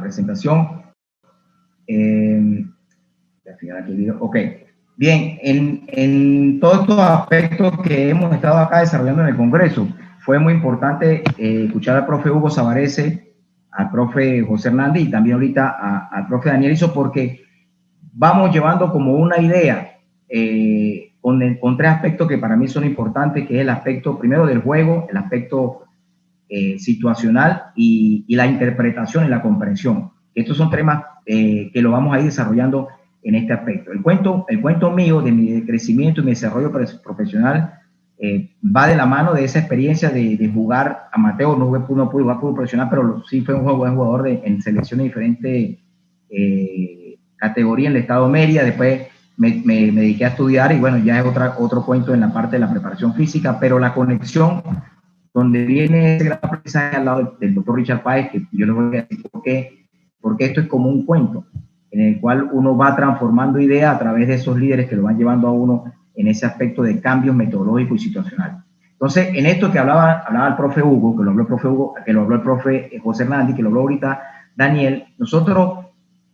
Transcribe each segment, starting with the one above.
presentación. Ok. Bien, en todos estos aspectos que hemos estado acá desarrollando en el Congreso, fue muy importante escuchar al profe Hugo Sabarese, al profe José Hernández y también ahorita al profe Daniel Iso, porque vamos llevando como una idea con tres aspectos que para mí son importantes, que es el aspecto primero del juego, el aspecto situacional y la interpretación y la comprensión. Estos son temas que lo vamos a ir desarrollando en este aspecto. El cuento mío de mi crecimiento y mi desarrollo profesional va de la mano de esa experiencia de jugar amateur. No pude jugar fútbol profesional, pero sí fue un buen jugador en selecciones de diferentes categorías en el estado de Mérida. Después me dediqué a estudiar y bueno, ya es otro cuento en la parte de la preparación física, pero la conexión donde viene ese gran aprendizaje al lado del doctor Richard Páez, que yo le voy a decir porque esto es como un cuento en el cual uno va transformando ideas a través de esos líderes que lo van llevando a uno en ese aspecto de cambios metodológicos y situacional. Entonces, en esto que hablaba el profe Hugo, que lo habló el profe Hugo, que lo habló el profe José Hernández, que lo habló ahorita Daniel, nosotros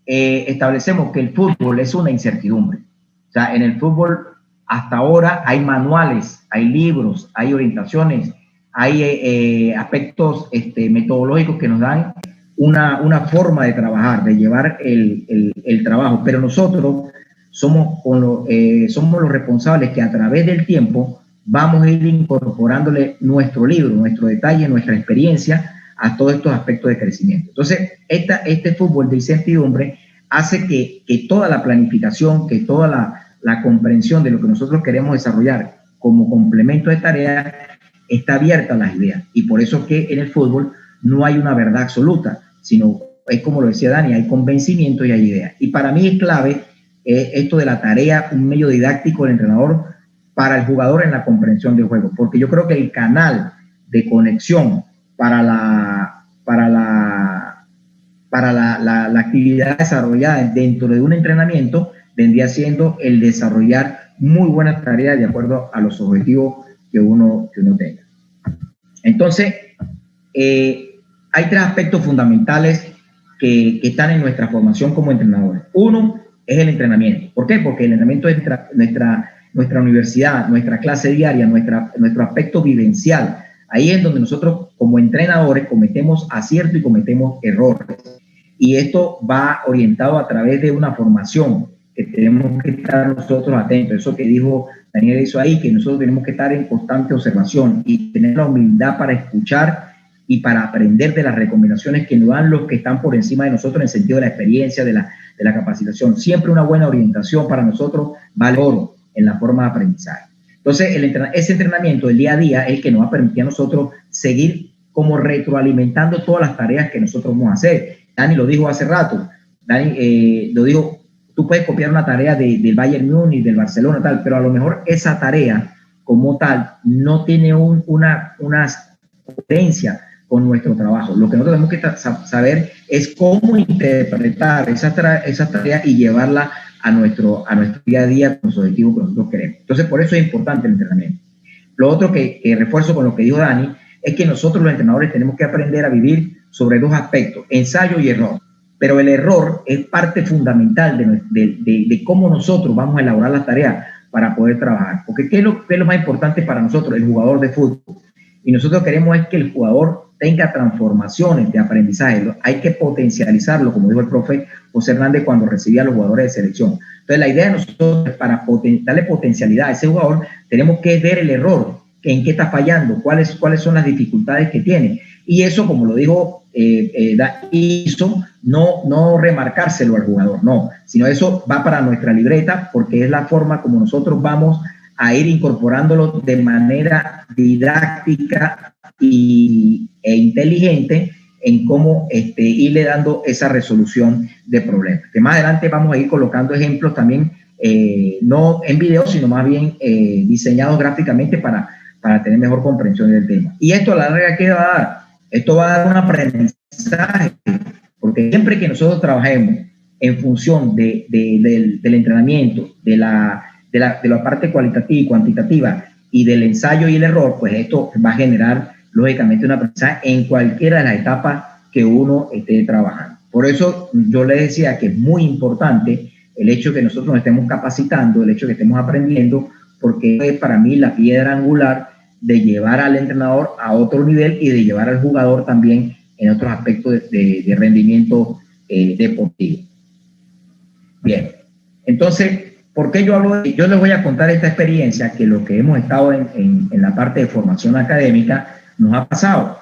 establecemos que el fútbol es una incertidumbre. O sea, en el fútbol hasta ahora hay manuales, hay libros, hay orientaciones, hay aspectos metodológicos que nos dan una forma de trabajar, de llevar el trabajo, pero nosotros somos los responsables que a través del tiempo vamos a ir incorporándole nuestro libro, nuestro detalle, nuestra experiencia a todos estos aspectos de crecimiento. Entonces, este fútbol de incertidumbre hace que toda la planificación, que toda la comprensión de lo que nosotros queremos desarrollar como complemento de tareas está abierta a las ideas. Y por eso es que en el fútbol no hay una verdad absoluta, sino es como lo decía Dani, hay convencimiento y hay ideas. Y para mí es clave esto de la tarea, un medio didáctico del entrenador para el jugador en la comprensión del juego, porque yo creo que el canal de conexión para la actividad desarrollada dentro de un entrenamiento vendría siendo el desarrollar muy buenas tareas de acuerdo a los objetivos que uno tenga. Entonces, hay tres aspectos fundamentales que están en nuestra formación como entrenadores. Uno es el entrenamiento. ¿Por qué? Porque el entrenamiento es nuestra universidad, nuestra clase diaria, nuestro aspecto vivencial. Ahí es donde nosotros como entrenadores cometemos aciertos y cometemos errores. Y esto va orientado a través de una formación que tenemos que estar nosotros atentos. Eso que dijo Daniel hizo ahí, que nosotros tenemos que estar en constante observación y tener la humildad para escuchar y para aprender de las recomendaciones que nos dan los que están por encima de nosotros en el sentido de la experiencia, de la capacitación. Siempre una buena orientación para nosotros vale oro en la forma de aprendizaje. Entonces, ese entrenamiento del día a día es el que nos va a permitir a nosotros seguir como retroalimentando todas las tareas que nosotros vamos a hacer. Dani lo dijo hace rato, Dani lo dijo, tú puedes copiar una tarea del Bayern Múnich, del Barcelona, tal, pero a lo mejor esa tarea como tal no tiene una potencia con nuestro trabajo. Lo que nosotros tenemos que saber es cómo interpretar esas tareas y llevarla a nuestro día a día con los objetivos que nosotros queremos. Entonces, por eso es importante el entrenamiento. Lo otro que refuerzo con lo que dijo Dani es que nosotros los entrenadores tenemos que aprender a vivir sobre dos aspectos, ensayo y error. Pero el error es parte fundamental de cómo nosotros vamos a elaborar las tareas para poder trabajar. Porque ¿qué es lo más importante para nosotros? El jugador de fútbol. Y nosotros queremos es que el jugador tenga transformaciones de aprendizaje. Hay que potencializarlo, como dijo el profe José Hernández cuando recibía a los jugadores de selección. Entonces, la idea de nosotros es para darle potencialidad a ese jugador, tenemos que ver el error, en qué está fallando, cuáles son las dificultades que tiene. Y eso, como lo dijo hizo, no remarcárselo al jugador, no, sino eso va para nuestra libreta porque es la forma como nosotros vamos a ir incorporándolo de manera didáctica e inteligente en cómo irle dando esa resolución de problemas. Que más adelante vamos a ir colocando ejemplos también, no en video, sino más bien diseñados gráficamente para tener mejor comprensión del tema. Y esto a la larga, ¿qué va a dar? Esto va a dar un aprendizaje, porque siempre que nosotros trabajemos en función del entrenamiento, de la parte cualitativa y cuantitativa y del ensayo y el error, pues esto va a generar lógicamente un aprendizaje en cualquiera de las etapas que uno esté trabajando. Por eso yo les decía que es muy importante el hecho de que nosotros nos estemos capacitando, el hecho de que estemos aprendiendo, porque es para mí la piedra angular de llevar al entrenador a otro nivel y de llevar al jugador también en otros aspectos de rendimiento deportivo. Bien, entonces, ¿por qué yo hablo yo les voy a contar esta experiencia que lo que hemos estado en la parte de formación académica nos ha pasado?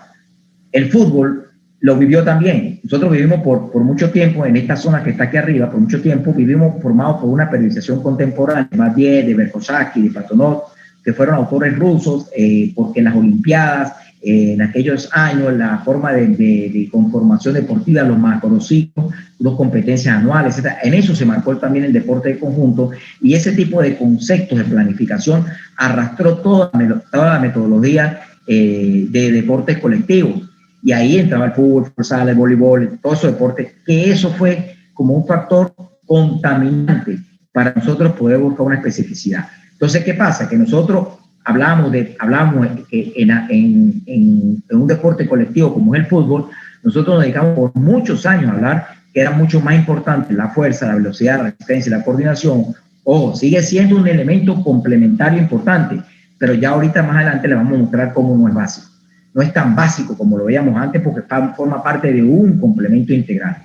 El fútbol lo vivió también. Nosotros vivimos por mucho tiempo en esta zona que está aquí arriba, por mucho tiempo vivimos formados por una periodización contemporánea, Mathieu, de Berkozaki, de Platonov, que fueron autores rusos, porque las Olimpiadas, en aquellos años, la forma de conformación deportiva, los macrociclos, dos competencias anuales, etc. En eso se marcó también el deporte de conjunto, y ese tipo de conceptos de planificación arrastró toda la metodología de deportes colectivos. Y ahí entraba el fútbol, el futsal, el voleibol, todo esos deportes, que eso fue como un factor contaminante para nosotros poder buscar una especificidad. Entonces, ¿qué pasa? Que nosotros hablamos que en un deporte colectivo como es el fútbol, nosotros nos dedicamos por muchos años a hablar que era mucho más importante la fuerza, la velocidad, la resistencia y la coordinación. Ojo, sigue siendo un elemento complementario importante, pero ya ahorita más adelante le vamos a mostrar cómo no es básico. No es tan básico como lo veíamos antes porque forma parte de un complemento integral.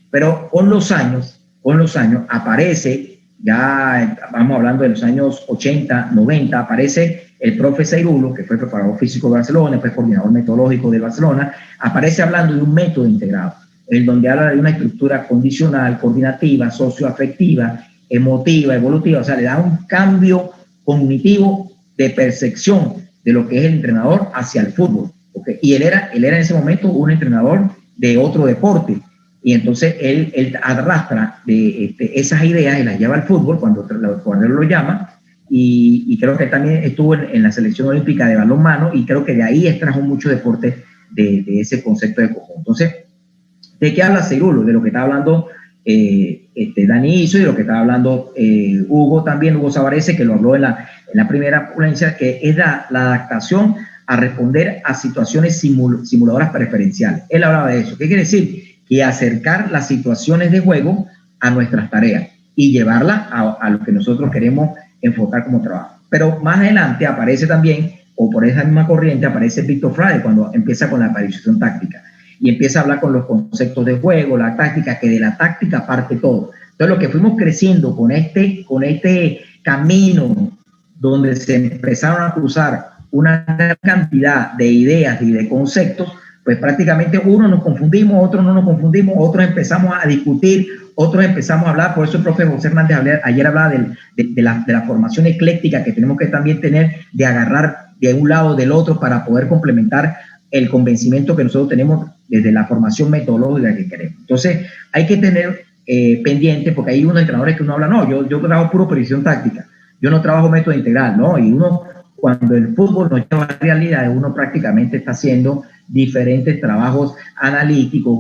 Pero con los años aparece, ya vamos hablando de los años 80, 90, aparece el profe Seirulo, que fue preparador físico de Barcelona, fue coordinador metodológico de Barcelona, aparece hablando de un método integrado, en donde habla de una estructura condicional, coordinativa, socioafectiva, emotiva, evolutiva, o sea, le da un cambio cognitivo de percepción de lo que es el entrenador hacia el fútbol. ¿Okay? Y él era en ese momento un entrenador de otro deporte, y entonces él arrastra esas ideas y las lleva al fútbol cuando él lo llama, y creo que también estuvo en la selección olímpica de balonmano, y creo que de ahí extrajo mucho deporte de ese concepto de conjunto. Entonces, ¿de qué habla Seirulo? De lo que está hablando Dani Iso, y de lo que está hablando Hugo Savarese, que lo habló en la primera ponencia, que es la adaptación a responder a situaciones simuladoras preferenciales. Él hablaba de eso. ¿Qué quiere decir? Que acercar las situaciones de juego a nuestras tareas y llevarlas a lo que nosotros queremos enfocar como trabajo. Pero más adelante aparece también, o por esa misma corriente, aparece Víctor Frade cuando empieza con la planificación táctica y empieza a hablar con los conceptos de juego, la táctica, que de la táctica parte todo. Entonces, lo que fuimos creciendo con este camino donde se empezaron a cruzar una gran cantidad de ideas y de conceptos, pues prácticamente unos nos confundimos, otros no nos confundimos, otros empezamos a discutir, otros empezamos a hablar. Por eso el profe José Hernández ayer hablaba de la formación ecléctica que tenemos que también tener, de agarrar de un lado o del otro para poder complementar el convencimiento que nosotros tenemos desde la formación metodológica que queremos. Entonces hay que tener pendiente, porque hay unos entrenadores que uno habla, no, yo trabajo puro predicción táctica, yo no trabajo método integral, ¿no? Y uno, cuando el fútbol nos lleva a la realidad, uno prácticamente está haciendo diferentes trabajos analíticos,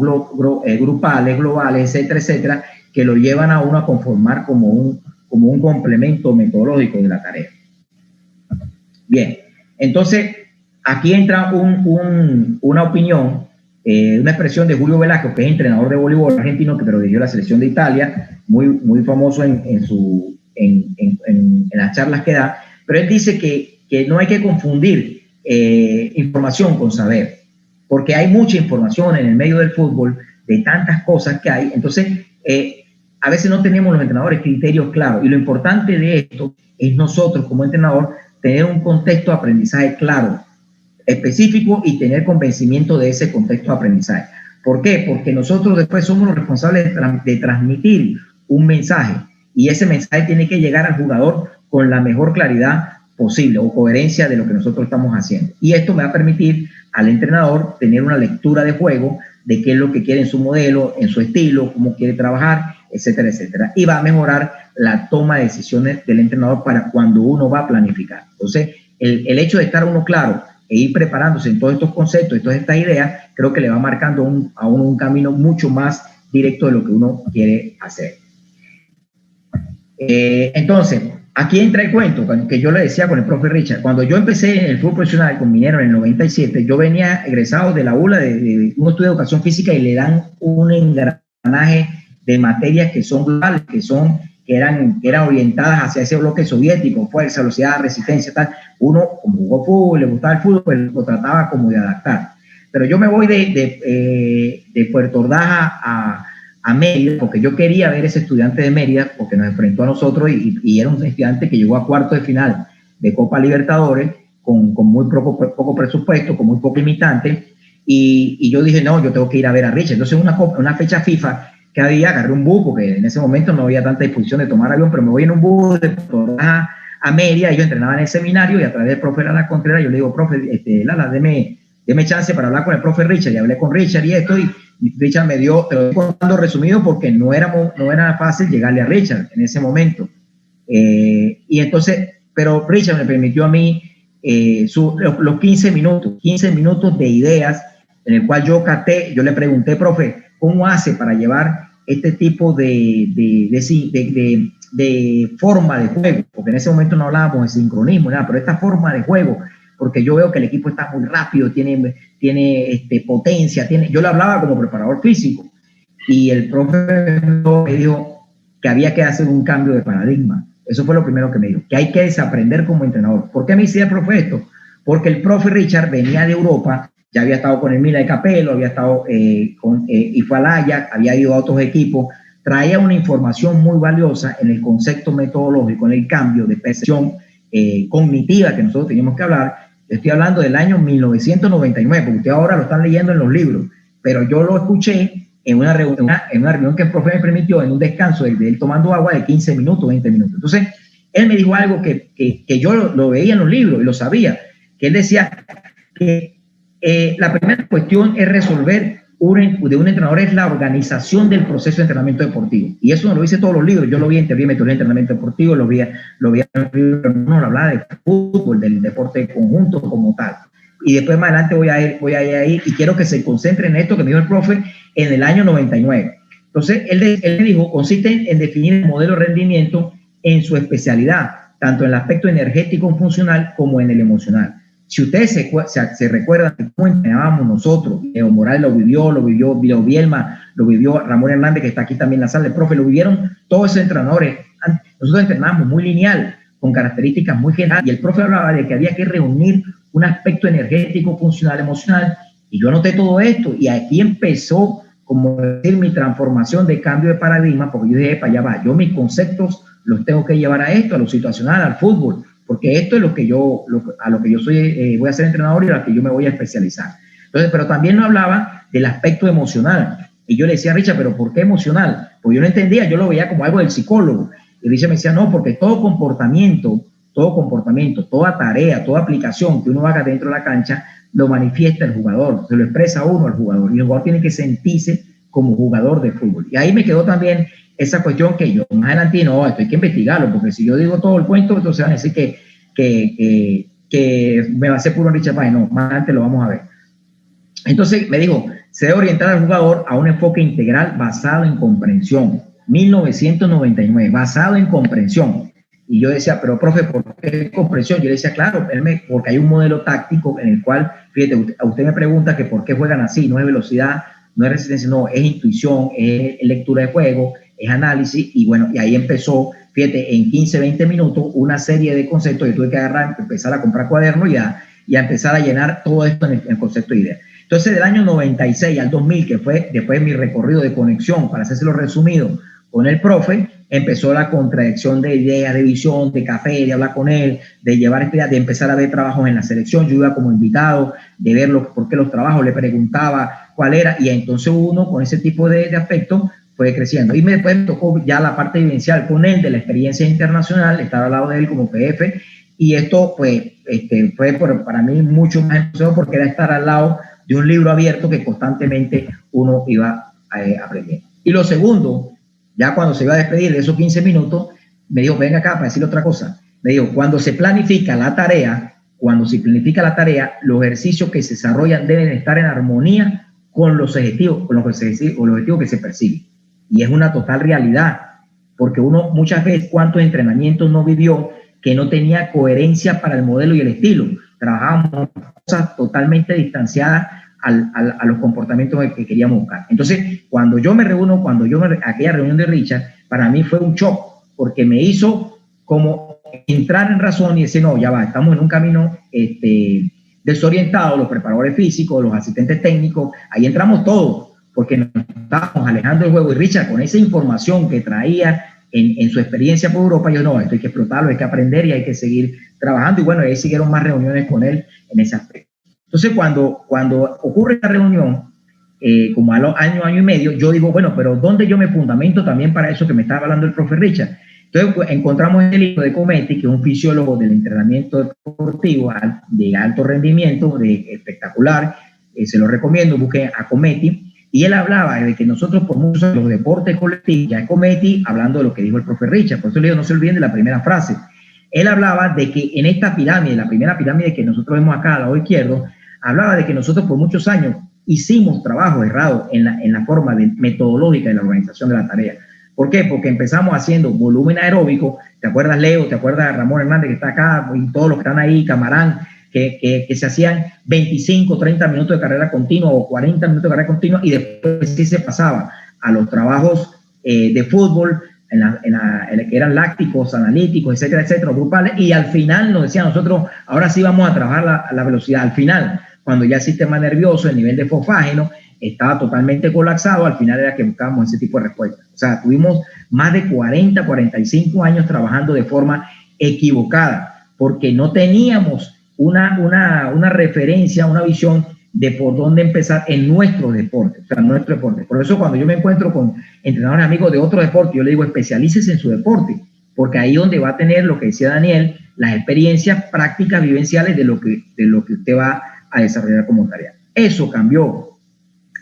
grupales, globales, etcétera, etcétera, que lo llevan a uno a conformar como un complemento metodológico de la tarea. Bien, entonces aquí entra una opinión, una expresión de Julio Velasco, que es entrenador de voleibol argentino, pero dirigió la selección de Italia, muy famoso en las charlas que da, pero él dice que no hay que confundir información con saber, porque hay mucha información en el medio del fútbol, de tantas cosas que hay. Entonces, a veces no tenemos los entrenadores criterios claros, y lo importante de esto es nosotros como entrenador tener un contexto de aprendizaje claro, específico, y tener convencimiento de ese contexto de aprendizaje. ¿Por qué? Porque nosotros después somos los responsables de transmitir un mensaje, y ese mensaje tiene que llegar al jugador con la mejor claridad posible o coherencia de lo que nosotros estamos haciendo. Y esto me va a permitir al entrenador tener una lectura de juego de qué es lo que quiere en su modelo, en su estilo, cómo quiere trabajar, etcétera, etcétera. Y va a mejorar la toma de decisiones del entrenador para cuando uno va a planificar. Entonces, el hecho de estar uno claro e ir preparándose en todos estos conceptos, en todas estas ideas, creo que le va marcando a uno un camino mucho más directo de lo que uno quiere hacer. Entonces, aquí entra el cuento que yo le decía con el profe Richard. Cuando yo empecé en el fútbol profesional con Minero en el 97, yo venía egresado de la ULA de un estudio de educación física, y le dan un engranamiento engranaje de materias que son globales, que eran orientadas hacia ese bloque soviético, fuerza, velocidad, resistencia, tal. Uno, como jugó fútbol, le gustaba el fútbol, pues lo trataba como de adaptar. Pero yo me voy de Puerto Ordaz a Mérida, porque yo quería ver ese estudiante de Mérida, porque nos enfrentó a nosotros y era un estudiante que llegó a cuartos de final de Copa Libertadores, con muy poco presupuesto, con muy poco limitante, y yo dije, no, yo tengo que ir a ver a Richard. Entonces, una fecha FIFA que había, agarré un bus, porque en ese momento no había tanta disposición de tomar avión, pero me voy en un bus de Puerto Ordaz a Mérida. Ellos entrenaban en el seminario, y a través del profe Lala Contreras, yo le digo, profe, Lala, deme chance para hablar con el profe Richard, y hablé con Richard y esto, y Richard me dio, te lo estoy contando resumido porque no era fácil llegarle a Richard en ese momento. Y entonces, pero Richard me permitió a mí los 15 minutos de ideas, en el cual yo le pregunté, profe, ¿cómo hace para llevar este tipo de forma de juego? Porque en ese momento no hablábamos de sincronismo, nada, pero esta forma de juego, porque yo veo que el equipo está muy rápido, tiene potencia, yo le hablaba como preparador físico, y el profe me dijo que había que hacer un cambio de paradigma. Eso fue lo primero que me dijo, que hay que desaprender como entrenador. ¿Por qué me decía el profe esto? Porque el profe Richard venía de Europa, ya había estado con el Milan de Capello, había estado y fue al Ajax, había ido a otros equipos, traía una información muy valiosa en el concepto metodológico, en el cambio de percepción cognitiva que nosotros teníamos que hablar. Estoy hablando del año 1999, porque ustedes ahora lo están leyendo en los libros, pero yo lo escuché en una reunión que el profe me permitió, en un descanso de él tomando agua de 15 minutos, 20 minutos. Entonces, él me dijo algo que yo lo veía en los libros y lo sabía, que él decía que la primera cuestión es resolver de un entrenador es la organización del proceso de entrenamiento deportivo. Y eso no lo dice todos los libros. Yo lo vi en teoría de metodología de entrenamiento deportivo, lo vi en los libros, no hablaba de fútbol, del deporte conjunto como tal. Y después más adelante voy a ir ahí, y quiero que se concentre en esto que me dijo el profe en el año 99. Entonces, él me dijo, consiste en definir el modelo de rendimiento en su especialidad, tanto en el aspecto energético funcional como en el emocional. Si ustedes se recuerdan de cómo entrenábamos nosotros, Leo Morales lo vivió Vilo Bielma, lo vivió Ramón Hernández, que está aquí también en la sala, el profe, lo vivieron todos esos entrenadores. Nosotros entrenábamos muy lineal, con características muy generales, y el profe hablaba de que había que reunir un aspecto energético, funcional, emocional, y yo anoté todo esto, y aquí empezó, como decir, mi transformación de cambio de paradigma, porque yo dije, para allá va, yo mis conceptos los tengo que llevar a esto, a lo situacional, al fútbol, porque esto es a lo que yo soy, voy a ser entrenador y a lo que yo me voy a especializar. Entonces, pero también no hablaba del aspecto emocional. Y yo le decía a Richard, ¿pero por qué emocional? Porque yo no entendía, yo lo veía como algo del psicólogo. Y Richard me decía, no, porque todo comportamiento, toda tarea, toda aplicación que uno haga dentro de la cancha, lo manifiesta el jugador, se lo expresa uno al jugador. Y el jugador tiene que sentirse como jugador de fútbol. Y ahí me quedó también esa cuestión que yo más adelante, no, esto hay que investigarlo, porque si yo digo todo el cuento, entonces van a decir que me va a hacer puro Richard Páez. No, más adelante lo vamos a ver. Entonces me dijo, se debe orientar al jugador a un enfoque integral basado en comprensión. 1999, basado en comprensión. Y yo decía, pero profe, ¿por qué comprensión? Yo le decía, claro, porque hay un modelo táctico en el cual, fíjate, usted me pregunta que por qué juegan así, no es velocidad, no es resistencia, no, es intuición, es lectura de juego, es análisis, y bueno, y ahí empezó, fíjate, en 15, 20 minutos, una serie de conceptos que tuve que agarrar, empezar a comprar cuadernos y a empezar a llenar todo esto en el concepto de idea. Entonces, del año 96 al 2000, que fue después de mi recorrido de conexión, para hacérselo resumido, con el profe, empezó la contradicción de ideas, de visión, de café, de hablar con él, de llevar de empezar a ver trabajos en la selección. Yo iba como invitado, de ver por qué los trabajos, le preguntaba cuál era, y entonces uno con ese tipo de aspectos fue creciendo. Y después me tocó ya la parte vivencial con él, de la experiencia internacional, estar al lado de él como PF, y esto pues fue para mí mucho más emocionante, porque era estar al lado de un libro abierto que constantemente uno iba aprendiendo. Y lo segundo, ya cuando se iba a despedir de esos 15 minutos, me dijo, venga acá para decirle otra cosa. Me dijo, cuando se planifica la tarea, los ejercicios que se desarrollan deben estar en armonía con los objetivos, que se persiguen. Y es una total realidad, porque uno muchas veces cuántos entrenamientos no vivió que no tenía coherencia para el modelo y el estilo. Trabajábamos cosas totalmente distanciadas a los comportamientos que queríamos buscar. Entonces, aquella reunión de Richard, para mí fue un shock, porque me hizo como entrar en razón y decir, no, ya va, estamos en un camino desorientado, los preparadores físicos, los asistentes técnicos, ahí entramos todos, porque nos estábamos alejando del juego. Y Richard, con esa información que traía en su experiencia por Europa, yo no, esto hay que explotarlo, hay que aprender y hay que seguir trabajando. Y bueno, ahí siguieron más reuniones con él en ese aspecto. Entonces, cuando ocurre la reunión, como a los año y medio, yo digo, bueno, pero ¿dónde yo me fundamento también para eso que me estaba hablando el profe Richard? Entonces, pues, encontramos el libro de Cometti, que es un fisiólogo del entrenamiento deportivo de alto rendimiento, espectacular, se lo recomiendo, busquen a Cometti, y él hablaba de que nosotros por muchos años los deportes colectivos, ya Cometti hablando de lo que dijo el profe Richard, por eso le digo, no se olviden de la primera frase. Él hablaba de que en esta pirámide, la primera pirámide que nosotros vemos acá al lado izquierdo, hablaba de que nosotros por muchos años hicimos trabajo errado en la forma metodológica de la organización de la tarea. ¿Por qué? Porque empezamos haciendo volumen aeróbico. ¿Te acuerdas, Leo? ¿Te acuerdas Ramón Hernández, que está acá? Y todos los que están ahí, Camarán, que se hacían 25, 30 minutos de carrera continua o 40 minutos de carrera continua, y después sí se pasaba a los trabajos de fútbol, que eran lácticos, analíticos, etcétera, etcétera, grupales, y al final nos decían nosotros, ahora sí vamos a trabajar la velocidad. Al final, cuando ya el sistema nervioso, el nivel de fosfágeno, estaba totalmente colapsado, al final era que buscábamos ese tipo de respuestas. O sea, tuvimos más de 40, 45 años trabajando de forma equivocada, porque no teníamos una referencia, una visión de por dónde empezar en nuestro deporte, o sea, nuestro deporte. Por eso cuando yo me encuentro con entrenadores amigos de otro deporte, yo le digo, especialícese en su deporte, porque ahí donde va a tener, lo que decía Daniel, las experiencias prácticas, vivenciales de lo que usted va a desarrollar como tarea. Eso cambió.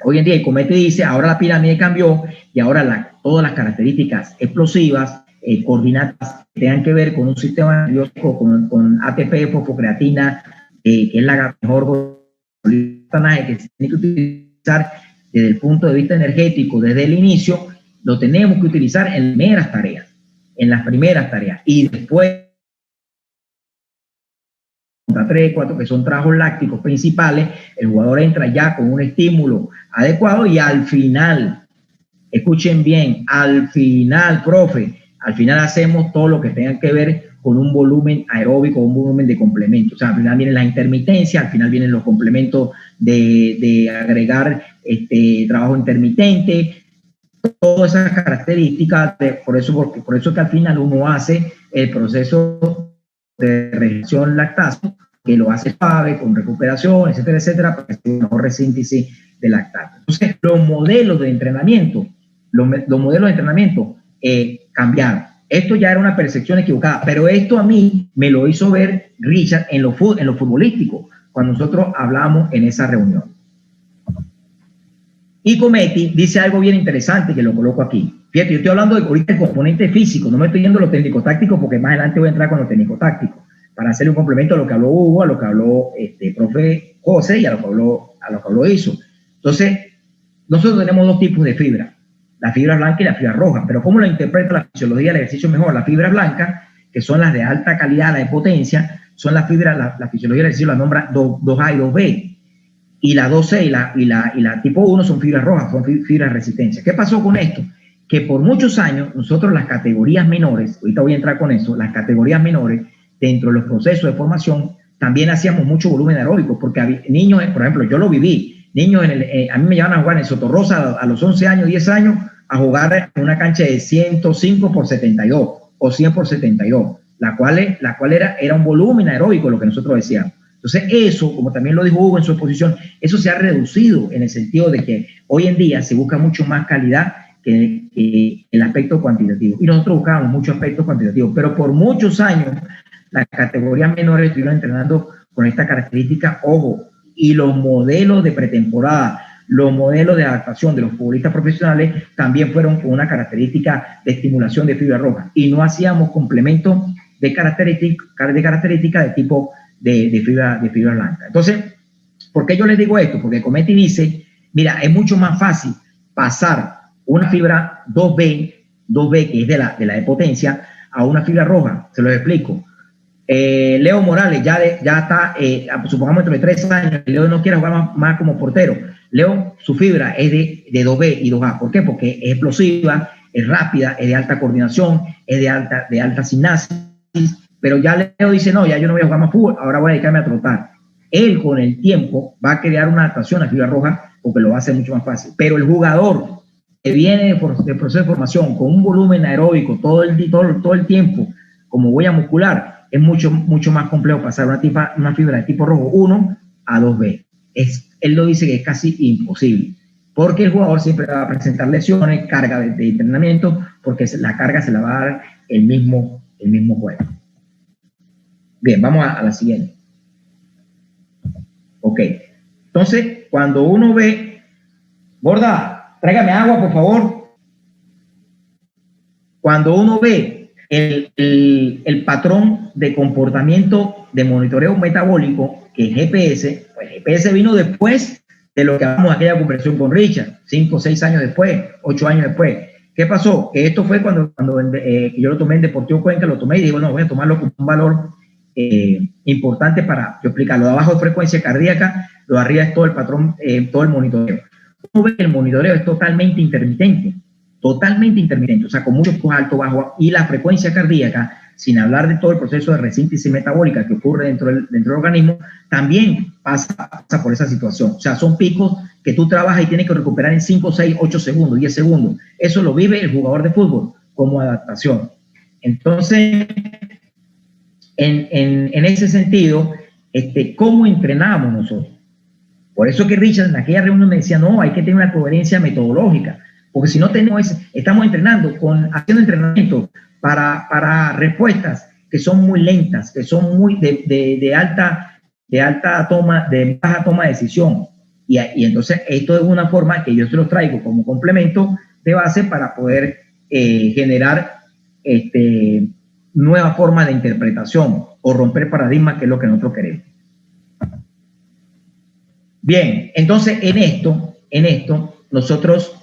Hoy en día, el Cometti dice, ahora la pirámide cambió y ahora todas las características explosivas, coordinadas, que tengan que ver con un sistema nervioso, con ATP, fosfocreatina, que es la mejor que se tiene que utilizar desde el punto de vista energético, desde el inicio, lo tenemos que utilizar en las primeras tareas, y después 3, 4, que son trabajos lácticos principales, el jugador entra ya con un estímulo adecuado, y al final, escuchen bien, al final, profe, al final hacemos todo lo que tenga que ver con un volumen aeróbico, un volumen de complemento. O sea, al final vienen las intermitencias, al final vienen los complementos de agregar trabajo intermitente, todas esas características, por eso que al final uno hace el proceso de reacción lactato, que lo hace suave, con recuperación, etcétera, etcétera, para que sea una mejor resíntesis de lactato. Entonces, los modelos de entrenamiento cambiaron. Esto ya era una percepción equivocada, pero esto a mí me lo hizo ver Richard en lo futbolístico, cuando nosotros hablamos en esa reunión. Y Cometti dice algo bien interesante, que lo coloco aquí. Fíjate, yo estoy hablando ahorita del componente físico, no me estoy yendo a lo técnico-táctico, porque más adelante voy a entrar con lo técnico-táctico, para hacerle un complemento a lo que habló Hugo, a lo que habló profe José y a lo que habló Iso. Entonces, nosotros tenemos dos tipos de fibra, la fibra blanca y la fibra roja, pero ¿cómo lo interpreta la fisiología del ejercicio mejor? La fibra blanca, que son las de alta calidad, la de potencia, son las fibras, la fisiología del ejercicio la nombra 2A y 2B, y la 2C y la tipo 1 son fibras rojas, son fibras de resistencia. ¿Qué pasó con esto? Que por muchos años nosotros las categorías menores, ahorita voy a entrar con eso, las categorías menores, dentro de los procesos de formación, también hacíamos mucho volumen aeróbico, porque había niños, por ejemplo, yo lo viví, niños a mí me llevaban a jugar en Sotorrosa a los 11 años, 10 años, a jugar en una cancha de 105 por 72 o 100 por 72, la cual era un volumen aeróbico, lo que nosotros decíamos. Entonces eso, como también lo dijo Hugo en su exposición, eso se ha reducido en el sentido de que hoy en día se busca mucho más calidad que el aspecto cuantitativo. Y nosotros buscábamos mucho aspecto cuantitativo, pero por muchos años las categorías menores estuvieron entrenando con esta característica, ojo, y los modelos de pretemporada, los modelos de adaptación de los futbolistas profesionales también fueron con una característica de estimulación de fibra roja, y no hacíamos complementos de características de tipo de fibra blanca. Entonces, ¿por qué yo les digo esto? Porque Cometti dice, mira, es mucho más fácil pasar una fibra 2B, que es de la de potencia, a una fibra roja. Se los explico. Leo Morales ya está, supongamos dentro de 3 años, Leo no quiere jugar más como portero. Leo, su fibra es de 2B y 2A. ¿Por qué? Porque es explosiva, es rápida, es de alta coordinación, es de alta sinapsis, pero ya Leo dice, no, ya yo no voy a jugar más fútbol, ahora voy a dedicarme a trotar. Él con el tiempo va a crear una adaptación a fibra roja porque lo va a hacer mucho más fácil. Pero el jugador que viene de proceso de formación con un volumen aeróbico todo el tiempo como huella muscular, es mucho más complejo pasar una fibra de tipo rojo 1 a 2B. Él lo dice que es casi imposible, porque el jugador siempre va a presentar lesiones, carga de entrenamiento, porque la carga se la va a dar el mismo juego. Bien, vamos a la siguiente. Ok, entonces cuando uno ve, Gorda, tráigame agua por favor. Cuando uno ve el patrón de comportamiento de monitoreo metabólico, que es GPS, pues GPS vino después de lo que hablamos aquella conversación con Richard, 5 o 6 años después, 8 años después. ¿Qué pasó? Que esto fue cuando yo lo tomé en Deportivo Cuenca, lo tomé y digo, no, voy a tomarlo como un valor importante para yo explicarlo. Lo de abajo es frecuencia cardíaca, lo de arriba es todo el patrón, todo el monitoreo. Uno ve que el monitoreo es totalmente intermitente, o sea, con mucho alto, bajo, y la frecuencia cardíaca, sin hablar de todo el proceso de resíntesis metabólica que ocurre dentro del organismo, también pasa por esa situación. O sea, son picos que tú trabajas y tienes que recuperar en 5, 6, 8 segundos, 10 segundos. Eso lo vive el jugador de fútbol como adaptación. Entonces, en ese sentido, ¿cómo entrenamos nosotros? Por eso que Richard en aquella reunión me decía, no, hay que tener una coherencia metodológica, porque si no estamos entrenando, haciendo entrenamiento para respuestas que son muy lentas, que son muy de baja toma de decisión. Y entonces esto es una forma que yo se los traigo como complemento de base para poder generar nueva forma de interpretación o romper paradigmas, que es lo que nosotros queremos. Bien, entonces en esto nosotros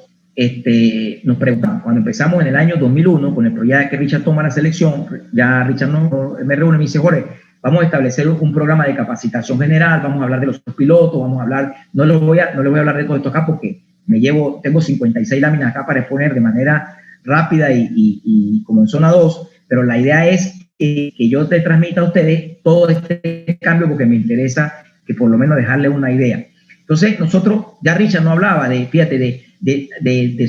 nos preguntamos, cuando empezamos en el año 2001 con el proyecto de que Richard toma la selección, ya Richard me reúne y me dice, Jorge, vamos a establecer un programa de capacitación general, vamos a hablar de los pilotos, vamos a hablar, no les voy a hablar de todo esto acá porque tengo 56 láminas acá para exponer de manera rápida y como en zona 2, pero la idea es que yo te transmita a ustedes todo este cambio porque me interesa que por lo menos dejarle una idea. Entonces nosotros, ya Richard no hablaba de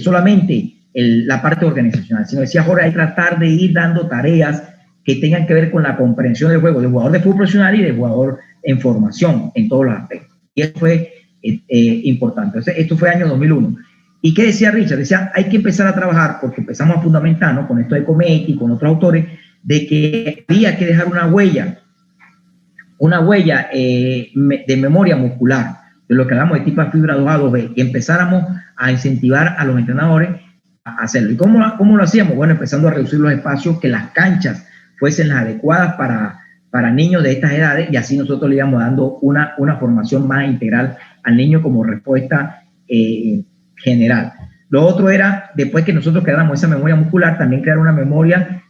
solamente la parte organizacional, sino decía, Jorge, hay que tratar de ir dando tareas que tengan que ver con la comprensión del juego, del jugador de fútbol profesional y del jugador en formación, en todos los aspectos. Y eso fue importante. Entonces, esto fue año 2001. ¿Y qué decía Richard? Decía, hay que empezar a trabajar, porque empezamos a fundamentarnos con esto de Cometi y con otros autores, de que había que dejar una huella de memoria muscular, de lo que hablamos de tipo de fibra 2A, 2B, que empezáramos a incentivar a los entrenadores a hacerlo. ¿Y cómo lo hacíamos? Bueno, empezando a reducir los espacios, que las canchas fuesen las adecuadas para niños de estas edades, y así nosotros le íbamos dando una formación más integral al niño como respuesta general. Lo otro era, después que nosotros creáramos esa memoria muscular, también crear una memoria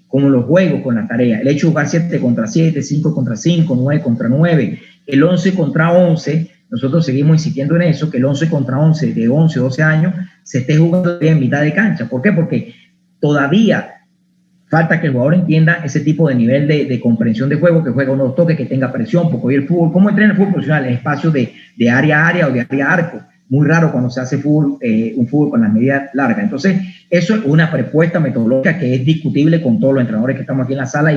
como los juegos con la tarea. El hecho de jugar 7 contra 7, 5 contra 5, 9 contra 9, el 11 contra 11, nosotros seguimos insistiendo en eso, que el 11 contra 11 de 11, 12 años se esté jugando en mitad de cancha. ¿Por qué? Porque todavía falta que el jugador entienda ese tipo de nivel de comprensión de juego, que juega unos toques, que tenga presión, porque hoy el fútbol, ¿cómo entrena el fútbol profesional? En espacios de área a área o de área a arco. Muy raro cuando se hace un fútbol con las medidas largas. Entonces, eso es una propuesta metodológica que es discutible con todos los entrenadores que estamos aquí en la sala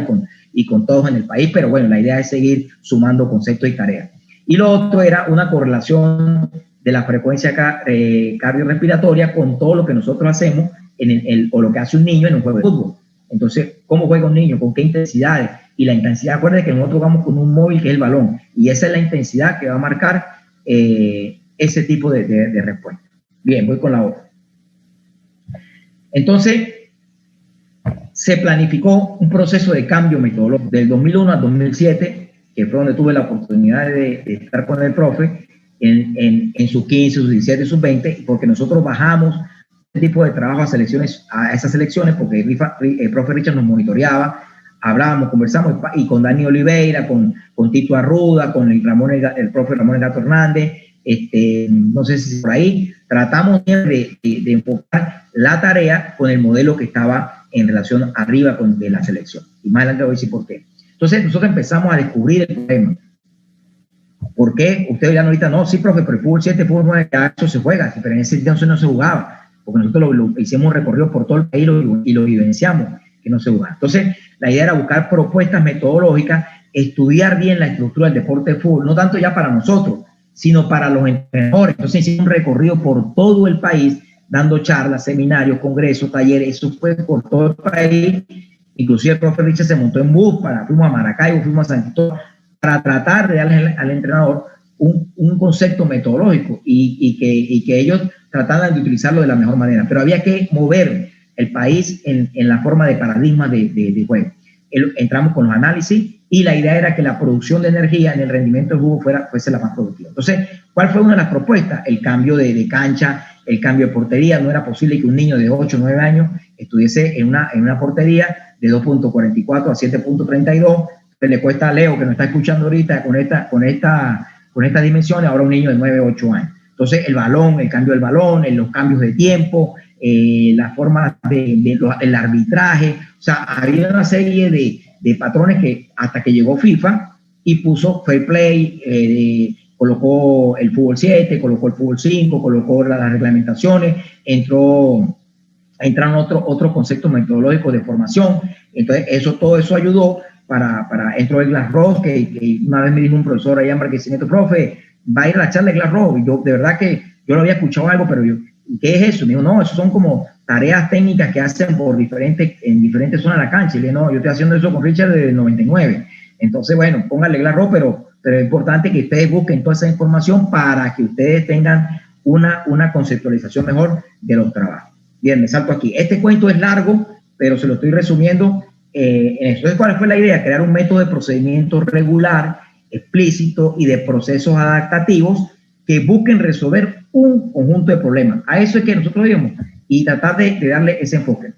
y con todos en el país, pero bueno, la idea es seguir sumando conceptos y tareas. Y lo otro era una correlación de la frecuencia cardiorrespiratoria con todo lo que nosotros hacemos o lo que hace un niño en un juego de fútbol. Entonces, ¿cómo juega un niño? ¿Con qué intensidades? Y la intensidad, acuérdense que nosotros vamos con un móvil que es el balón, y esa es la intensidad que va a marcar ese tipo de respuesta. Bien, voy con la otra. Entonces, se planificó un proceso de cambio metodológico del 2001 al 2007, que fue donde tuve la oportunidad de estar con el profe en sus 15, sus 17, sus 20, porque nosotros bajamos este tipo de trabajo a esas selecciones, porque el profe Richard nos monitoreaba hablábamos, conversamos, y con Dani Oliveira, con Tito Arruda, con el profe Ramón El Gato Hernández, no sé si por ahí, tratamos de enfocar la tarea con el modelo que estaba en relación arriba de la selección. Y más adelante voy a decir por qué. Entonces nosotros empezamos a descubrir el problema. ¿Por qué? Ustedes dirán ahorita, no, sí, profe, pero el fútbol 7, fútbol 9, ya eso se juega, pero en ese entonces no se jugaba, porque nosotros hicimos un recorrido por todo el país y lo vivenciamos, que no se jugaba. Entonces, la idea era buscar propuestas metodológicas, estudiar bien la estructura del deporte de fútbol, no tanto ya para nosotros, sino para los entrenadores. Entonces, hicimos un recorrido por todo el país, dando charlas, seminarios, congresos, talleres, eso fue por todo el país. Inclusive el profe Richard se montó en bus, fuimos a Maracaibo, fuimos a San Cristóbal, para tratar de darle al entrenador un concepto metodológico y que ellos trataran de utilizarlo de la mejor manera. Pero había que mover el país en la forma de paradigma de juego. Entramos con los análisis y la idea era que la producción de energía en el rendimiento del juego fuese la más productiva. Entonces, ¿cuál fue una de las propuestas? El cambio de cancha, el cambio de portería. No era posible que un niño de 8 o 9 años estuviese en una portería de 2.44 a 7.32. Le cuesta a Leo, que nos está escuchando ahorita, con estas dimensiones, ahora un niño de 9 o 8 años. Entonces, el balón, el cambio del balón, los cambios de tiempo, la forma el arbitraje, o sea, había una serie de patrones que hasta que llegó FIFA y puso fair play, colocó el fútbol 7, colocó el fútbol 5, colocó las reglamentaciones, entraron otros conceptos metodológicos de formación. Entonces, todo eso ayudó entró el Glass Ross, que una vez me dijo un profesor allá en Barquisimeto, profe, va a ir a la charla de Glass Ross. Y yo, de verdad que yo lo había escuchado algo, pero yo, ¿qué es eso? Me dijo, no, eso son como tareas técnicas que hacen en diferentes zonas de la cancha. Y le dije, no, yo estoy haciendo eso con Richard desde el 99. Entonces, bueno, póngale Glass Ross, pero es importante que ustedes busquen toda esa información para que ustedes tengan una conceptualización mejor de los trabajos. Bien, me salto aquí. Este cuento es largo, pero se lo estoy resumiendo. Entonces, ¿cuál fue la idea? Crear un método de procedimiento regular, explícito y de procesos adaptativos que busquen resolver un conjunto de problemas. A eso es que nosotros vimos y tratar de darle ese enfoque.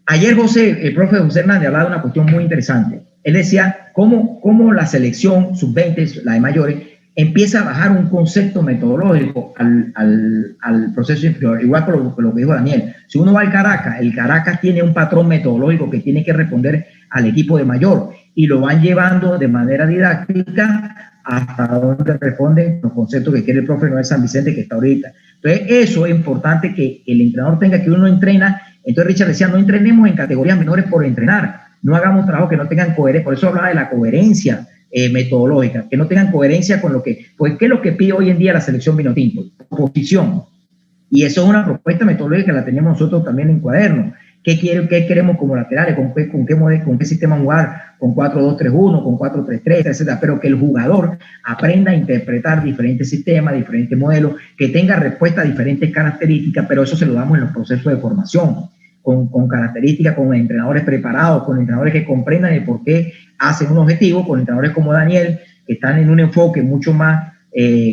Ayer el profe José Hernández hablaba de una cuestión muy interesante. Él decía cómo la selección sub-20, la de mayores, empieza a bajar un concepto metodológico al proceso inferior, igual con lo que dijo Daniel. Si uno va al Caracas, el Caracas tiene un patrón metodológico que tiene que responder al equipo de mayor y lo van llevando de manera didáctica hasta donde responden los conceptos que quiere el profe Noel San Vicente, que está ahorita. Entonces, eso es importante que el entrenador tenga, que uno entrena. Entonces, Richard decía, no entrenemos en categorías menores por entrenar, no hagamos trabajo que no tengan coherencia, por eso hablaba de la coherencia metodológica, que no tengan coherencia con lo que, pues, ¿qué es lo que pide hoy en día la selección vinotinto? Posición. Y eso es una propuesta metodológica que la tenemos nosotros también en cuaderno. ¿Qué queremos como laterales? ¿Con qué sistema jugar? ¿Con 4-2-3-1? ¿Con 4-3-3? Etcétera. Pero que el jugador aprenda a interpretar diferentes sistemas, diferentes modelos, que tenga respuesta a diferentes características, pero eso se lo damos en los procesos de formación, con características, con entrenadores preparados, con entrenadores que comprendan el por qué hacen un objetivo, con entrenadores como Daniel, que están en un enfoque mucho más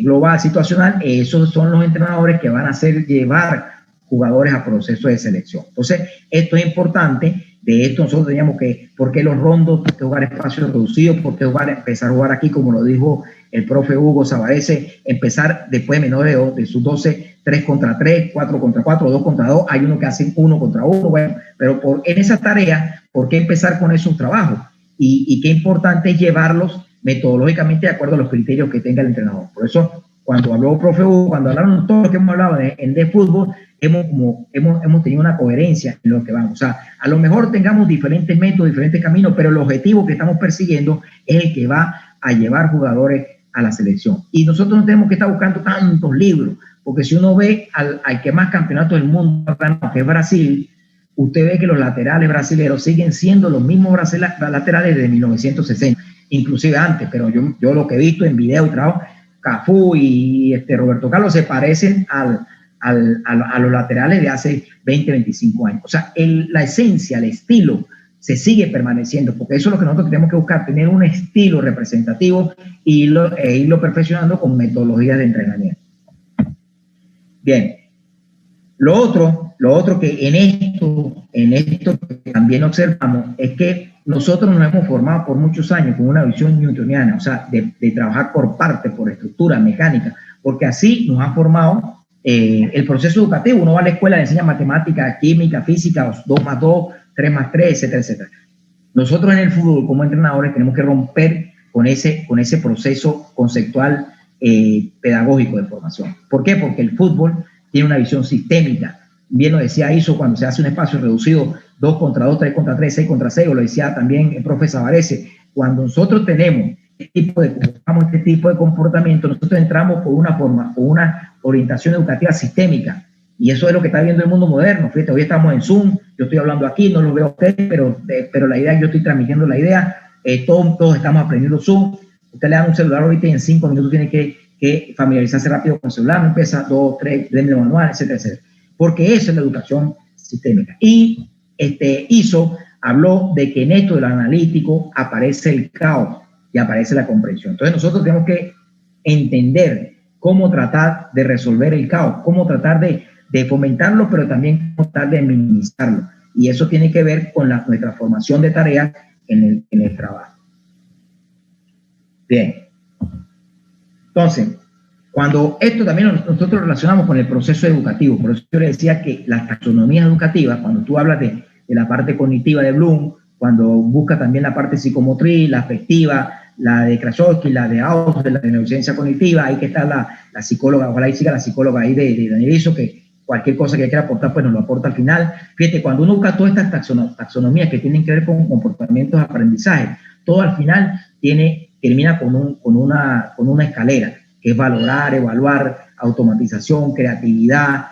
global, situacional. Esos son los entrenadores que van a hacer llevar jugadores a procesos de selección. Entonces, esto es importante. De esto nosotros teníamos que, ¿por qué los rondos? ¿Por qué jugar espacios reducidos? ¿Por qué empezar a jugar aquí, como lo dijo el profe Hugo Sabarese? Empezar después de menores de sus 12, 3 contra 3, 4 contra 4, 2 contra 2. Hay uno que hace 1 contra 1. Bueno, pero en esas tareas, ¿por qué empezar con esos trabajos? Y qué importante es llevarlos metodológicamente de acuerdo a los criterios que tenga el entrenador. Por eso, cuando habló el profe Hugo, cuando hablaron todos los que hemos hablado de fútbol, hemos tenido una coherencia en lo que vamos. O sea, a lo mejor tengamos diferentes métodos, diferentes caminos, pero el objetivo que estamos persiguiendo es el que va a llevar jugadores a la selección. Y nosotros no tenemos que estar buscando tantos libros, porque si uno ve al que más campeonatos del mundo ha ganado, que es Brasil, usted ve que los laterales brasileños siguen siendo los mismos laterales desde 1960, inclusive antes, pero yo lo que he visto en video y trabajo, Cafú y Roberto Carlos se parecen a los laterales de hace 20, 25 años. O sea, la esencia, el estilo se sigue permaneciendo, porque eso es lo que nosotros tenemos que buscar, tener un estilo representativo e irlo perfeccionando con metodologías de entrenamiento. Bien, lo otro que en en esto que también observamos es que nosotros nos hemos formado por muchos años con una visión newtoniana, o sea, de trabajar por parte, por estructura mecánica, porque así nos ha formado el proceso educativo. Uno va a la escuela, le enseña matemática, química, física, 2 más 2, 3 más 3, etcétera, etcétera. Nosotros en el fútbol, como entrenadores, tenemos que romper con ese proceso conceptual pedagógico de formación. ¿Por qué? Porque el fútbol tiene una visión sistémica. Bien lo decía Iso cuando se hace un espacio reducido 2 contra 2, 3 contra 3, 6 contra 6, o lo decía también el profe Savarese. Cuando nosotros tenemos este tipo de comportamiento, nosotros entramos por una forma, por una orientación educativa sistémica. Y eso es lo que está viendo el mundo moderno. Fíjate, hoy estamos en Zoom, yo estoy hablando aquí, no lo veo a usted, pero la idea, yo estoy transmitiendo la idea, todos estamos aprendiendo Zoom. Usted le da un celular ahorita y en 5 minutos tiene que familiarizarse rápido con el celular, no empieza 2, 3, de manual, etcétera, etcétera. Porque eso es la educación sistémica. Y Iso habló de que en esto del analítico aparece el caos y aparece la comprensión. Entonces nosotros tenemos que entender cómo tratar de resolver el caos, cómo tratar de fomentarlo, pero también cómo tratar de minimizarlo. Y eso tiene que ver con nuestra formación de tareas en el trabajo. Bien. Entonces, cuando esto también nosotros lo relacionamos con el proceso educativo, por eso yo le decía que las taxonomías educativas, cuando tú hablas de la parte cognitiva de Bloom, cuando buscas también la parte psicomotriz, la afectiva, la de Krasowski, la de Aus, de la de neurociencia cognitiva, ahí que está la psicóloga, ojalá y siga la psicóloga ahí de Daniel Iso, que cualquier cosa que quiera aportar, pues nos lo aporta al final. Fíjate, cuando uno busca todas estas taxonomías que tienen que ver con comportamientos de aprendizaje, todo al final termina con una escalera, que es valorar, evaluar, automatización, creatividad,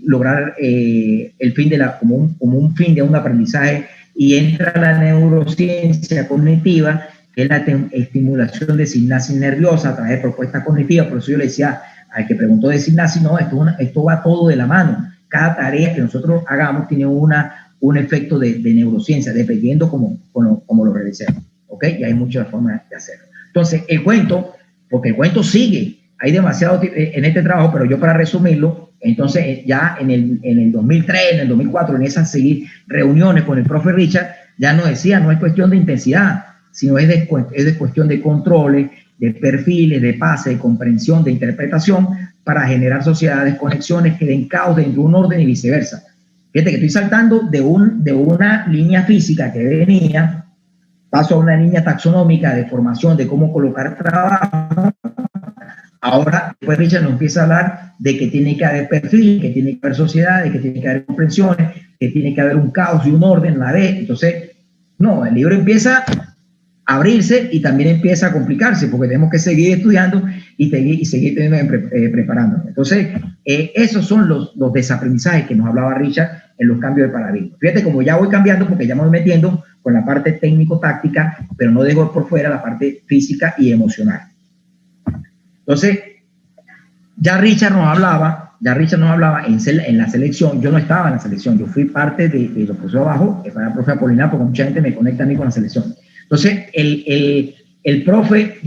lograr el fin como un fin de un aprendizaje, y entra la neurociencia cognitiva, que es la estimulación de sinapsis nerviosa a través de propuestas cognitivas. Por eso yo le decía al que preguntó de sinapsis, no, esto va todo de la mano. Cada tarea que nosotros hagamos tiene un efecto de neurociencia, dependiendo cómo lo realicemos. ¿Ok? Y hay muchas formas de hacerlo. Entonces, el cuento, porque el cuento sigue, hay demasiado en este trabajo, pero yo para resumirlo, entonces ya en el 2003, en el 2004, en esas reuniones con el profe Richard, ya nos decía, no es cuestión de intensidad, sino es de cuestión de controles, de perfiles, de pase, de comprensión, de interpretación, para generar sociedades, conexiones que den caos dentro de un orden y viceversa. Fíjate que estoy saltando de una línea física que venía, paso a una línea taxonómica de formación, de cómo colocar trabajo. Ahora, después Richard nos empieza a hablar de que tiene que haber perfil, que tiene que haber sociedades, que tiene que haber comprensiones, que tiene que haber un caos y un orden a la vez. Entonces, no, el libro empieza a abrirse y también empieza a complicarse, porque tenemos que seguir estudiando y seguir preparándonos. Entonces, esos son los desaprendizajes que nos hablaba Richard en los cambios de paradigma. Fíjate como ya voy cambiando, porque ya me voy metiendo con la parte técnico-táctica, pero no dejo por fuera la parte física y emocional. Entonces, ya Richard nos hablaba en la selección. Yo no estaba en la selección, yo fui parte de los profesores abajo, para el profe Apolinar, porque mucha gente me conecta a mí con la selección. Entonces, el profe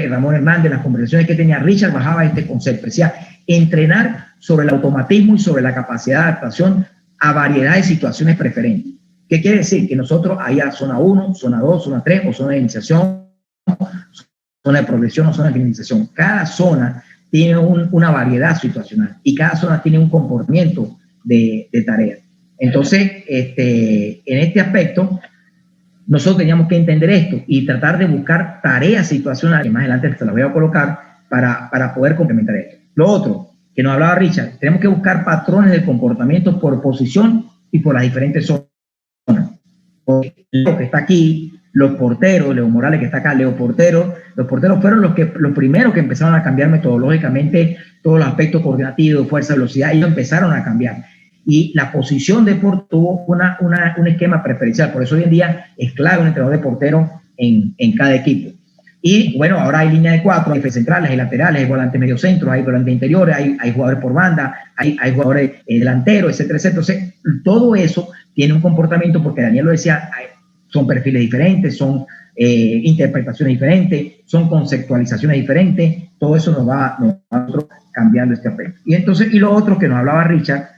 Ramón Hernández, en las conversaciones que tenía, Richard bajaba este concepto, decía, entrenar sobre el automatismo y sobre la capacidad de adaptación a variedad de situaciones preferentes. ¿Qué quiere decir? Que nosotros haya zona 1, zona 2, zona 3, o zona de iniciación, zona de progresión o zona de finalización. Cada zona tiene una variedad situacional y cada zona tiene un comportamiento de tareas. Entonces, en este aspecto, nosotros teníamos que entender esto y tratar de buscar tareas situacionales, que más adelante se las voy a colocar, para poder complementar esto. Lo otro, que nos hablaba Richard, tenemos que buscar patrones de comportamiento por posición y por las diferentes zonas. Porque lo que está aquí, los porteros, Leo Morales que está acá, los porteros fueron los primeros que empezaron a cambiar metodológicamente todos los aspectos coordinativos, fuerza, velocidad, ellos empezaron a cambiar. Y la posición de portero tuvo un esquema preferencial, por eso hoy en día es clave un entrenador de portero en cada equipo. Y bueno, ahora hay línea de 4, hay centrales, hay laterales, hay volantes medio centro, hay volantes interiores, hay jugadores por banda, hay jugadores delanteros, etcétera, etcétera. Entonces, todo eso tiene un comportamiento, porque Daniel lo decía, son perfiles diferentes, son interpretaciones diferentes, son conceptualizaciones diferentes, todo eso nos va cambiando este aspecto. Y entonces, y lo otro que nos hablaba Richard,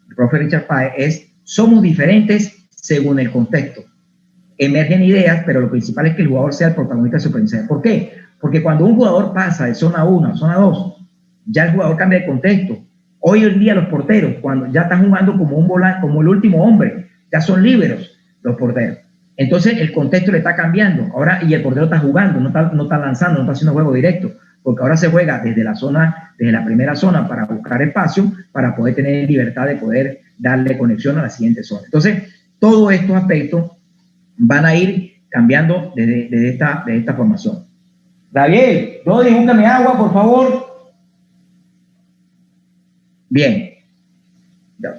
el profe Richard Páez, es somos diferentes según el contexto. Emergen ideas, pero lo principal es que el jugador sea el protagonista de su aprendizaje. ¿Por qué? Porque cuando un jugador pasa de zona 1 a zona 2, ya el jugador cambia de contexto. Hoy en día los porteros, cuando ya están jugando como un volante, como el último hombre, ya son líberos los porteros. Entonces el contexto le está cambiando. Ahora, y el portero está jugando, no está lanzando, no está haciendo juego directo, porque ahora se juega desde la primera zona para buscar espacio, para poder tener libertad de poder darle conexión a la siguiente zona. Entonces, todos estos aspectos van a ir cambiando desde esta formación. Gabriel, Rodri, búscame agua, por favor. Bien. Ya.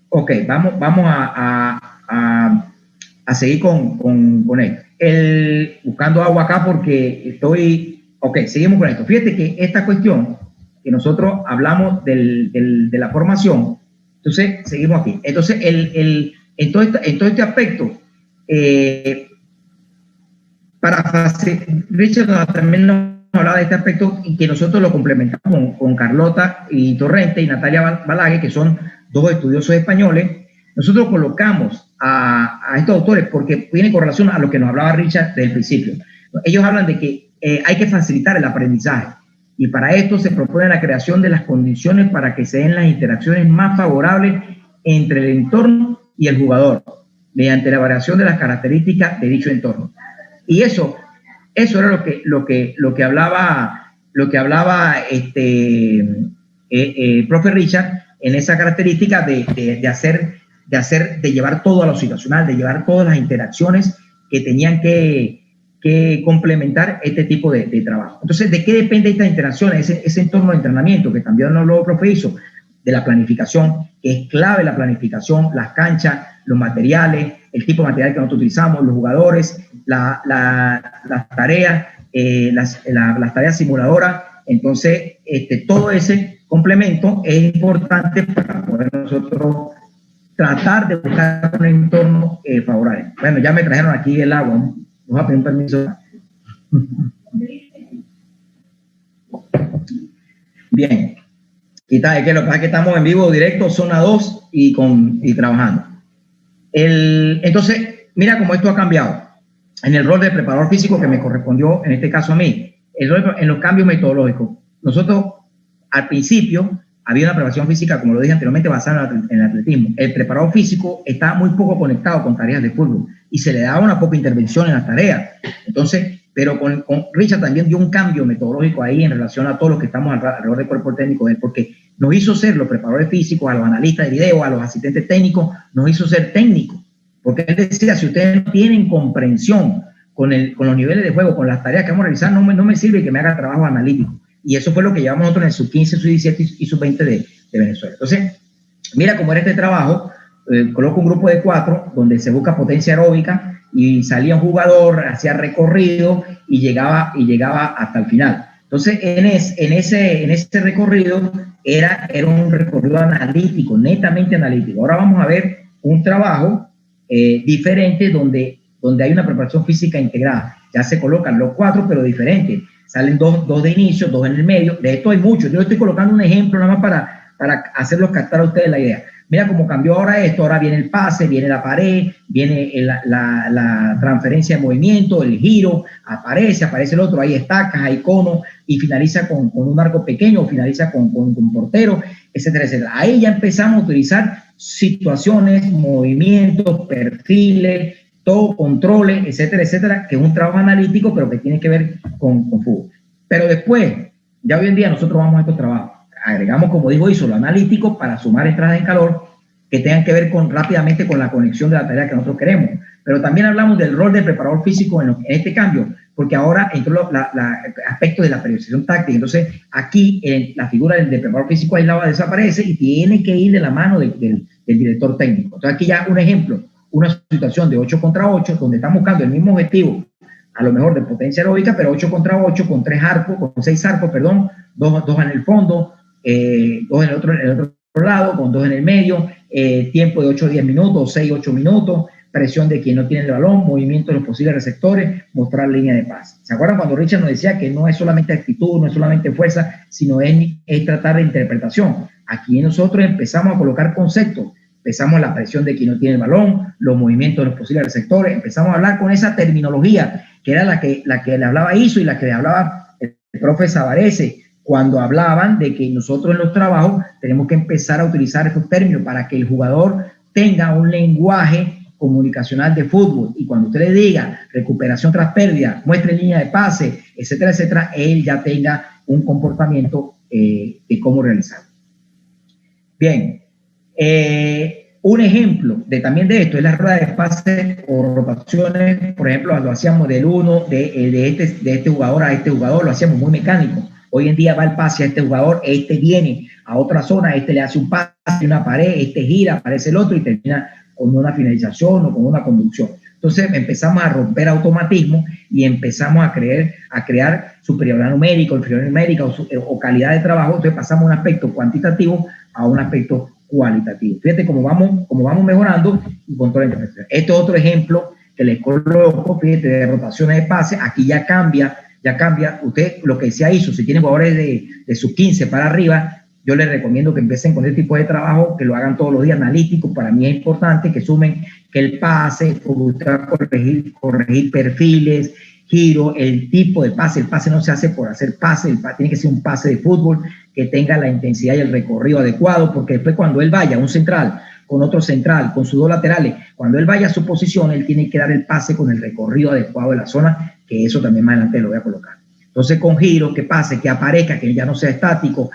Ok, vamos a seguir con esto. Buscando agua acá porque estoy... Ok, seguimos con esto. Fíjate que esta cuestión que nosotros hablamos de la formación, entonces seguimos aquí. Entonces, en todo este aspecto, Richard también nos hablaba de este aspecto y que nosotros lo complementamos con Carlota y Torrente y Natalia Balague, que son dos estudiosos españoles. Nosotros colocamos a estos autores porque tiene correlación a lo que nos hablaba Richard desde el principio. Ellos hablan de que hay que facilitar el aprendizaje y para esto se propone la creación de las condiciones para que se den las interacciones más favorables entre el entorno y el jugador mediante la variación de las características de dicho entorno. Y eso era lo que hablaba profe Richard en esa característica de llevar todo a lo situacional, de llevar todas las interacciones que tenían que complementar este tipo de trabajo. Entonces, ¿de qué depende estas interacciones? Ese entorno de entrenamiento que también lo profe hizo, de la planificación, que es clave la planificación, las canchas, los materiales, el tipo de material que nosotros utilizamos, los jugadores, las tareas, las tareas simuladoras. Entonces, todo ese complemento es importante para poder nosotros tratar de buscar un entorno favorable. Bueno, ya me trajeron aquí el agua, ¿no? Vamos a pedir un permiso. Bien. Y tal, es que lo que pasa es que estamos en vivo directo, zona 2 y trabajando. Entonces, mira cómo esto ha cambiado. En el rol de preparador físico que me correspondió, en este caso a mí, en los cambios metodológicos. Nosotros, al principio, había una preparación física, como lo dije anteriormente, basada en el atletismo. El preparador físico estaba muy poco conectado con tareas de fútbol y se le daba una poca intervención en las tareas. Entonces, pero con Richard también dio un cambio metodológico ahí en relación a todos los que estamos alrededor del cuerpo técnico de él, porque nos hizo ser los preparadores físicos, a los analistas de video, a los asistentes técnicos, nos hizo ser técnicos. Porque él decía, si ustedes no tienen comprensión con los niveles de juego, con las tareas que vamos a realizar, no me sirve que me haga trabajo analítico. Y eso fue lo que llevamos nosotros en el sub-15, sub-17 y sub-20 de Venezuela. Entonces, mira cómo era este trabajo. Coloco un grupo de 4 donde se busca potencia aeróbica y salía un jugador, hacía recorrido y llegaba hasta el final. Entonces, en ese recorrido era un recorrido analítico, netamente analítico. Ahora vamos a ver un trabajo diferente donde hay una preparación física integrada. Ya se colocan los 4, pero diferentes. Salen dos de inicio, 2 en el medio. De esto hay muchos. Yo estoy colocando un ejemplo nada más para hacerlos captar a ustedes la idea. Mira cómo cambió ahora esto. Ahora viene el pase, viene la pared, viene la transferencia de movimiento, el giro, aparece el otro, hay estacas, hay conos y finaliza con un arco pequeño, o finaliza con portero, etcétera, etcétera. Ahí ya empezamos a utilizar situaciones, movimientos, perfiles, todo, controles, etcétera, etcétera, que es un trabajo analítico, pero que tiene que ver con fútbol. Pero después, ya hoy en día nosotros vamos a estos trabajos. Agregamos, como digo, lo analítico para sumar entradas en calor que tengan que ver rápidamente con la conexión de la tarea que nosotros queremos. Pero también hablamos del rol del preparador físico en este cambio, porque ahora entró el aspecto de la periodización táctica. Entonces, aquí la figura del preparador físico aislado desaparece y tiene que ir de la mano del director técnico. Entonces, aquí ya un ejemplo, una situación de 8 contra 8, donde estamos buscando el mismo objetivo, a lo mejor de potencia aeróbica, pero 8 contra 8, con 6 arcos, perdón, dos en el fondo, 2 en el otro lado, con 2 en el medio, tiempo de 8 a 10 minutos, 6 a 8 minutos, presión de quien no tiene el balón, movimiento de los posibles receptores, mostrar línea de pase. ¿Se acuerdan cuando Richard nos decía que no es solamente actitud, no es solamente fuerza, sino es tratar de interpretación? Aquí nosotros empezamos a colocar conceptos, empezamos la presión de quien no tiene el balón, los movimientos de los posibles receptores, empezamos a hablar con esa terminología que era la que le hablaba Iso y la que le hablaba el profe Savarese, cuando hablaban de que nosotros en los trabajos tenemos que empezar a utilizar estos términos para que el jugador tenga un lenguaje comunicacional de fútbol, y cuando usted le diga recuperación tras pérdida, muestre línea de pase, etcétera, etcétera, él ya tenga un comportamiento de cómo realizarlo. Bien, un ejemplo también de esto es la rueda de pase o rotaciones. Por ejemplo, lo hacíamos del uno, de este jugador a este jugador, lo hacíamos muy mecánico. Hoy en día va el pase a este jugador, este viene a otra zona, este le hace un pase, una pared, este gira, aparece el otro y termina con una finalización o con una conducción. Entonces empezamos a romper automatismo y empezamos a crear superioridad numérica, inferioridad numérica o calidad de trabajo. Entonces pasamos de un aspecto cuantitativo a un aspecto cualitativo. Fíjate cómo vamos mejorando y control de intervención. Este es otro ejemplo que les coloco, fíjate, de rotaciones de pase. Aquí ya cambia. Usted, lo que decía Iso, si tiene jugadores de sus 15 para arriba, yo les recomiendo que empiecen con este tipo de trabajo, que lo hagan todos los días analítico. Para mí es importante que sumen que el pase, corregir perfiles, giro, el tipo de pase. El pase no se hace por hacer pase, tiene que ser un pase de fútbol que tenga la intensidad y el recorrido adecuado, porque después cuando él vaya a un central, con otro central, con sus dos laterales, cuando él vaya a su posición, él tiene que dar el pase con el recorrido adecuado de la zona, que eso también más adelante lo voy a colocar. Entonces, con giro, que pase, que aparezca, que ya no sea estático.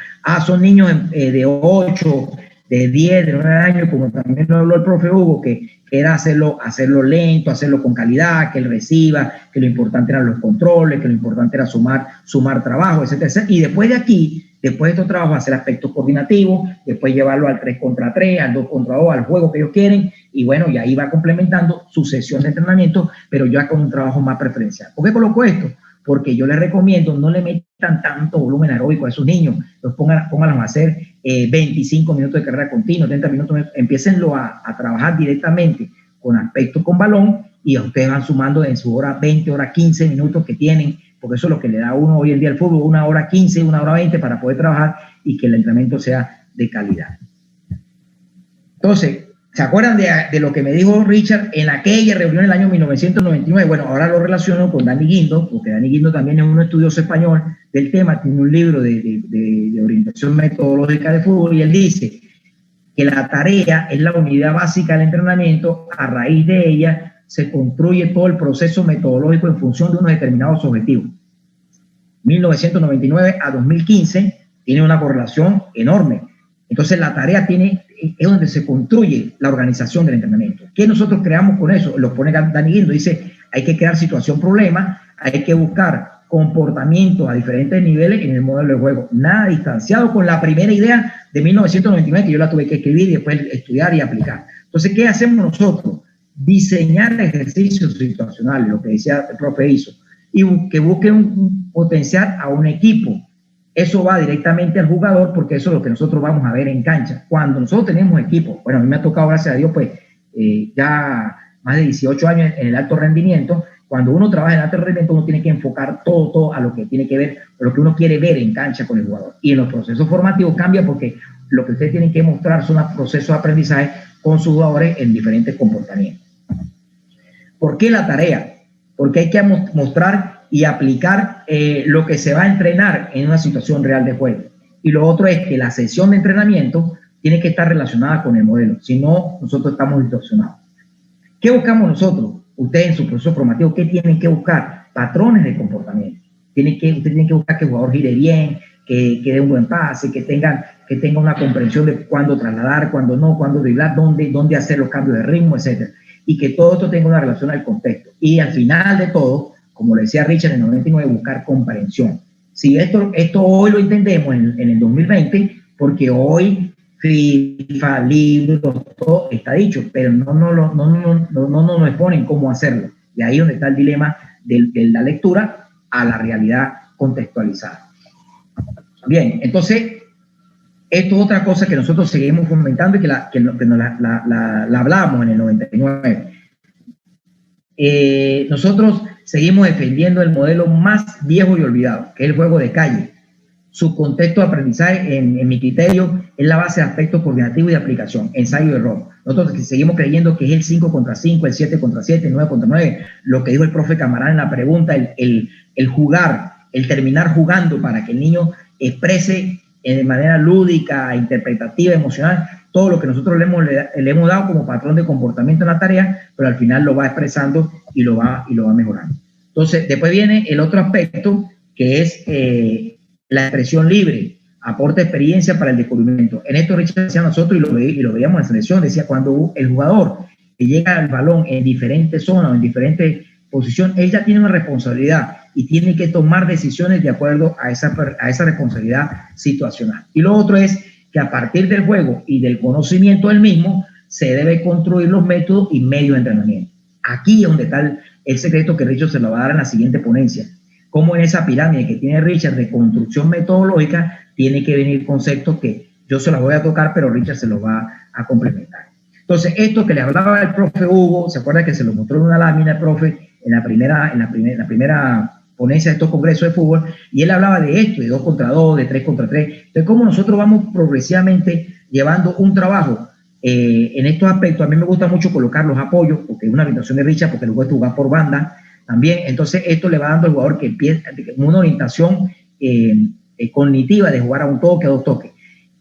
Son niños de 8, de 10, de 9 años, como también lo habló el profe Hugo, que era hacerlo lento, hacerlo con calidad, que él reciba, que lo importante eran los controles, que lo importante era sumar trabajo, etcétera, etcétera. Y después de aquí, después de estos trabajos, hacer aspectos coordinativos, después llevarlo al 3 contra 3, al 2 contra 2, al juego que ellos quieren, y bueno, y ahí va complementando su sesión de entrenamiento, pero ya con un trabajo más preferencial. ¿Por qué coloco esto? Porque yo les recomiendo no le metan tanto volumen aeróbico a esos niños, pónganlos a hacer 25 minutos de carrera continua, 30 minutos, empiecenlo a trabajar directamente con aspectos con balón, y a ustedes van sumando en su hora 20, hora 15 minutos que tienen, porque eso es lo que le da a uno hoy en día al fútbol, 1 hora 15, 1 hora 20 para poder trabajar y que el entrenamiento sea de calidad. Entonces, ¿se acuerdan de lo que me dijo Richard en aquella reunión en el año 1999? Bueno, ahora lo relaciono con Dani Guindo, porque Dani Guindo también es un estudioso español del tema, tiene un libro de orientación metodológica de fútbol, y él dice que la tarea es la unidad básica del entrenamiento. A raíz de ella se construye todo el proceso metodológico en función de unos determinados objetivos. 1999 a 2015 tiene una correlación enorme. Entonces la tarea es donde se construye la organización del entrenamiento. ¿Qué nosotros creamos con eso? Lo pone Dani Guindo, dice, hay que crear situación-problema, hay que buscar comportamientos a diferentes niveles en el modelo de juego. Nada distanciado con la primera idea de 1999, que yo la tuve que escribir y después estudiar y aplicar. Entonces, ¿qué hacemos nosotros? Diseñar ejercicios situacionales, lo que decía el profe Iso, y que busquen potenciar a un equipo. Eso va directamente al jugador, porque eso es lo que nosotros vamos a ver en cancha. Cuando nosotros tenemos equipo, bueno, a mí me ha tocado, gracias a Dios, pues ya más de 18 años en el alto rendimiento. Cuando uno trabaja en alto rendimiento, uno tiene que enfocar todo a lo que tiene que ver, lo que uno quiere ver en cancha con el jugador. Y en los procesos formativos cambia, porque lo que ustedes tienen que mostrar son procesos de aprendizaje con sus jugadores en diferentes comportamientos. ¿Por qué la tarea? Porque hay que mostrar y aplicar lo que se va a entrenar en una situación real de juego. Y lo otro es que la sesión de entrenamiento tiene que estar relacionada con el modelo, si no, nosotros estamos distorsionados. ¿Qué buscamos nosotros? Ustedes en su proceso formativo, ¿qué tienen que buscar? Patrones de comportamiento. Ustedes tienen que buscar que el jugador gire bien, que dé un buen pase, que tenga una comprensión de cuándo trasladar, cuándo no, cuándo driblar, dónde hacer los cambios de ritmo, etc. Y que todo esto tenga una relación al contexto. Y al final de todo, como le decía Richard en el 99, buscar comprensión. Si esto hoy lo entendemos en el 2020, porque hoy FIFA, libros, todo está dicho, pero no nos exponen cómo hacerlo. Y ahí es donde está el dilema de la lectura a la realidad contextualizada. Bien, entonces, esto es otra cosa que nosotros seguimos fomentando y que la hablamos en el 99. nosotros seguimos defendiendo el modelo más viejo y olvidado, que es el juego de calle. Su contexto de aprendizaje, en mi criterio, es la base de aspectos coordinativos y de aplicación, ensayo y error. Nosotros seguimos creyendo que es el 5 contra 5, el 7 contra 7, el 9 contra 9, lo que dijo el profe Camarán en la pregunta, el jugar, el terminar jugando para que el niño exprese de manera lúdica, interpretativa, emocional, todo lo que nosotros le hemos dado como patrón de comportamiento en la tarea, pero al final lo va expresando y lo va mejorando. Entonces, después viene el otro aspecto, que es la expresión libre, aporta experiencia para el descubrimiento. En esto Richard decía nosotros, y lo veíamos en la selección, decía cuando el jugador que llega al balón en diferentes zonas o en diferentes posiciones, él ya tiene una responsabilidad y tiene que tomar decisiones de acuerdo a esa responsabilidad situacional. Y lo otro es que a partir del juego y del conocimiento del mismo, se debe construir los métodos y medios de entrenamiento. Aquí es donde está el secreto que Richard se lo va a dar en la siguiente ponencia. Cómo en esa pirámide que tiene Richard de construcción metodológica, tiene que venir conceptos que yo se los voy a tocar, pero Richard se los va a complementar. Entonces, esto que le hablaba el profe Hugo, ¿se acuerda que se lo mostró en una lámina el profe en la primera ponencia de estos congresos de fútbol? Y él hablaba de esto, de 2 contra 2, de 3 contra 3. Entonces, cómo nosotros vamos progresivamente llevando un trabajo en estos aspectos. A mí me gusta mucho colocar los apoyos, porque es una orientación de Richard, porque luego es jugar por banda también. Entonces, esto le va dando al jugador que empieza una orientación cognitiva de jugar a un toque, a 2 toques.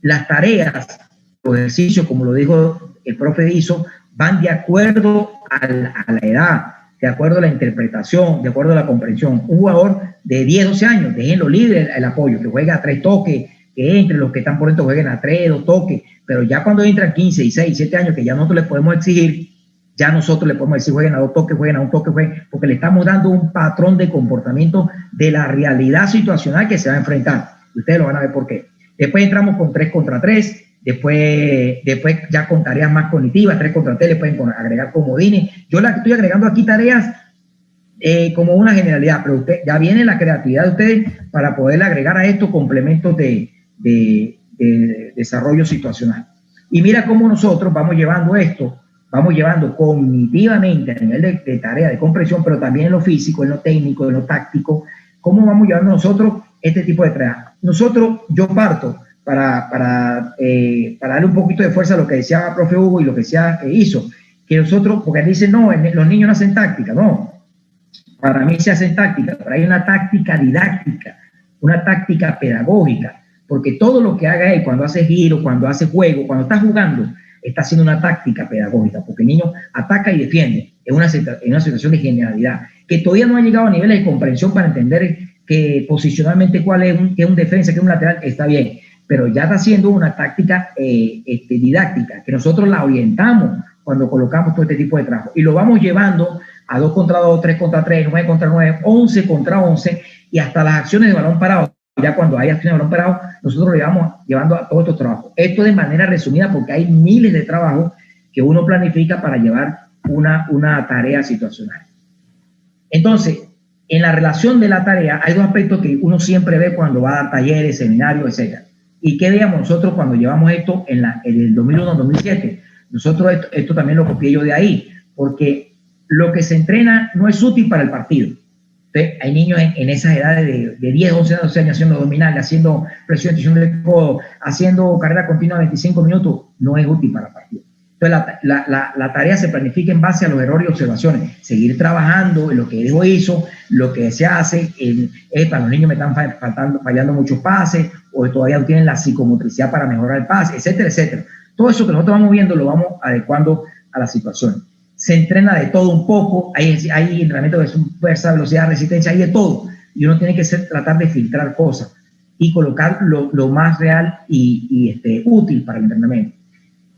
Las tareas, los ejercicios, como lo dijo el profe Iso, van de acuerdo a la edad, de acuerdo a la interpretación, de acuerdo a la comprensión. Un jugador de 10, 12 años, déjenlo libre el apoyo, que juegue a 3 toques, que entre los que están por dentro jueguen a 3, 2 toques, pero ya cuando entran 15, 16, 17 años, que ya nosotros les podemos exigir, ya nosotros le podemos decir jueguen a 2 toques, jueguen a 1 toque, porque le estamos dando un patrón de comportamiento de la realidad situacional que se va a enfrentar. Ustedes lo van a ver por qué. Después entramos con 3 contra 3, después ya con tareas más cognitivas, 3 contra 3, le pueden agregar comodines. Yo la estoy agregando aquí tareas como una generalidad, pero usted, ya viene la creatividad de ustedes para poder agregar a esto complementos de desarrollo situacional. Y mira cómo nosotros vamos llevando esto, vamos llevando cognitivamente a nivel de tarea, de comprensión, pero también en lo físico, en lo técnico, en lo táctico, cómo vamos llevando nosotros este tipo de tareas. Nosotros, yo parto para darle un poquito de fuerza a lo que decía el profe Hugo y lo que decía Iso, que nosotros, porque dicen, no, los niños no hacen táctica, no, para mí se hacen táctica, pero hay una táctica didáctica, una táctica pedagógica, porque todo lo que haga él cuando hace giro, cuando hace juego, cuando está jugando, está haciendo una táctica pedagógica, porque el niño ataca y defiende en una situación de generalidad, que todavía no ha llegado a niveles de comprensión para entender que posicionalmente cuál es que es un defensa, que es un lateral, está bien, pero ya está haciendo una táctica didáctica, que nosotros la orientamos cuando colocamos todo este tipo de trabajo, y lo vamos llevando a 2 contra 2, 3 contra 3, 9 contra 9, 11 contra 11, y hasta las acciones de balón parado. Ya cuando hay acciones de balón parado, nosotros lo llevamos llevando a todos estos trabajos. Esto de manera resumida, porque hay miles de trabajos que uno planifica para llevar una tarea situacional. Entonces, en la relación de la tarea, hay 2 aspectos que uno siempre ve cuando va a dar talleres, seminarios, etc. ¿Y qué veíamos nosotros cuando llevamos esto en el 2001-2007? Nosotros esto también lo copié yo de ahí, porque lo que se entrena no es útil para el partido. Entonces, hay niños en esas edades de 10, 11, 12 años haciendo abdominales, haciendo presión, tensión de codo, haciendo carrera continua de 25 minutos, no es útil para el partido. Entonces, la tarea se planifica en base a los errores y observaciones. Seguir trabajando en lo que dijo Iso, lo que se hace, para los niños me están fallando muchos pases, o todavía no tienen la psicomotricidad para mejorar el pase, etcétera, etcétera. Todo eso que nosotros vamos viendo lo vamos adecuando a la situación. Se entrena de todo un poco, hay entrenamiento de fuerza, velocidad, resistencia, hay de todo. Y uno tiene que tratar de filtrar cosas y colocar lo más real y útil para el entrenamiento.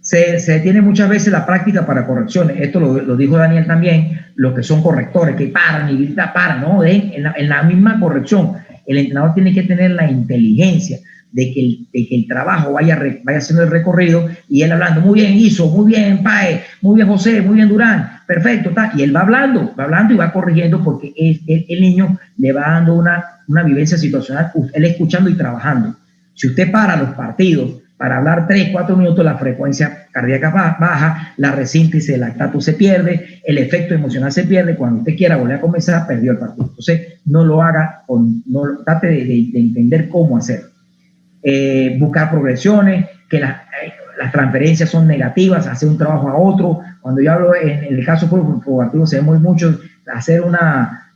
Se detiene muchas veces la práctica para correcciones. Esto lo dijo Daniel también, los que son correctores, que paran y gritan, paran, ¿no? En la misma corrección, el entrenador tiene que tener la inteligencia de que el trabajo vaya haciendo el recorrido y él hablando, muy bien Iso, muy bien Pae, muy bien José, muy bien Durán, perfecto, está. Y él va hablando y va corrigiendo porque el niño le va dando una vivencia situacional, él escuchando y trabajando. Si usted para los partidos para hablar 3, 4 minutos, la frecuencia cardíaca baja, la resíntesis del lactato se pierde, el efecto emocional se pierde. Cuando usted quiera volver a comenzar, perdió el partido. Entonces, no lo haga, trate de entender cómo hacerlo. Buscar progresiones, que las transferencias son negativas, hacer un trabajo a otro. Cuando yo hablo en el caso probativo, se ve muy mucho hacer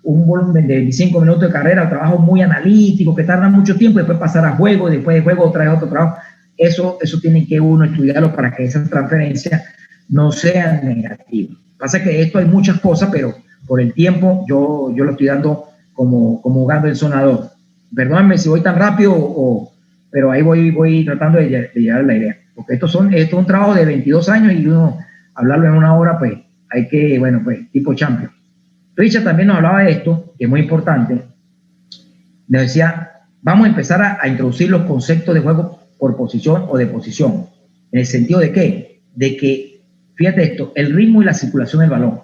un volumen de 25 minutos de carrera, un trabajo muy analítico que tarda mucho tiempo, después pasar a juego, después de juego otra vez otro trabajo. Eso tiene que uno estudiarlo para que esas transferencias no sean negativas. Pasa que esto hay muchas cosas, pero por el tiempo yo lo estoy dando como jugando en zona 2. Perdónenme si voy tan rápido, pero ahí voy tratando de llegar a la idea. Porque esto es un trabajo de 22 años y uno hablarlo en una hora, pues hay que, bueno, pues tipo champion. Richard también nos hablaba de esto, que es muy importante. Nos decía, vamos a empezar a introducir los conceptos de juego por posición o de posición. ¿En el sentido de qué? De que, fíjate esto, el ritmo y la circulación del balón.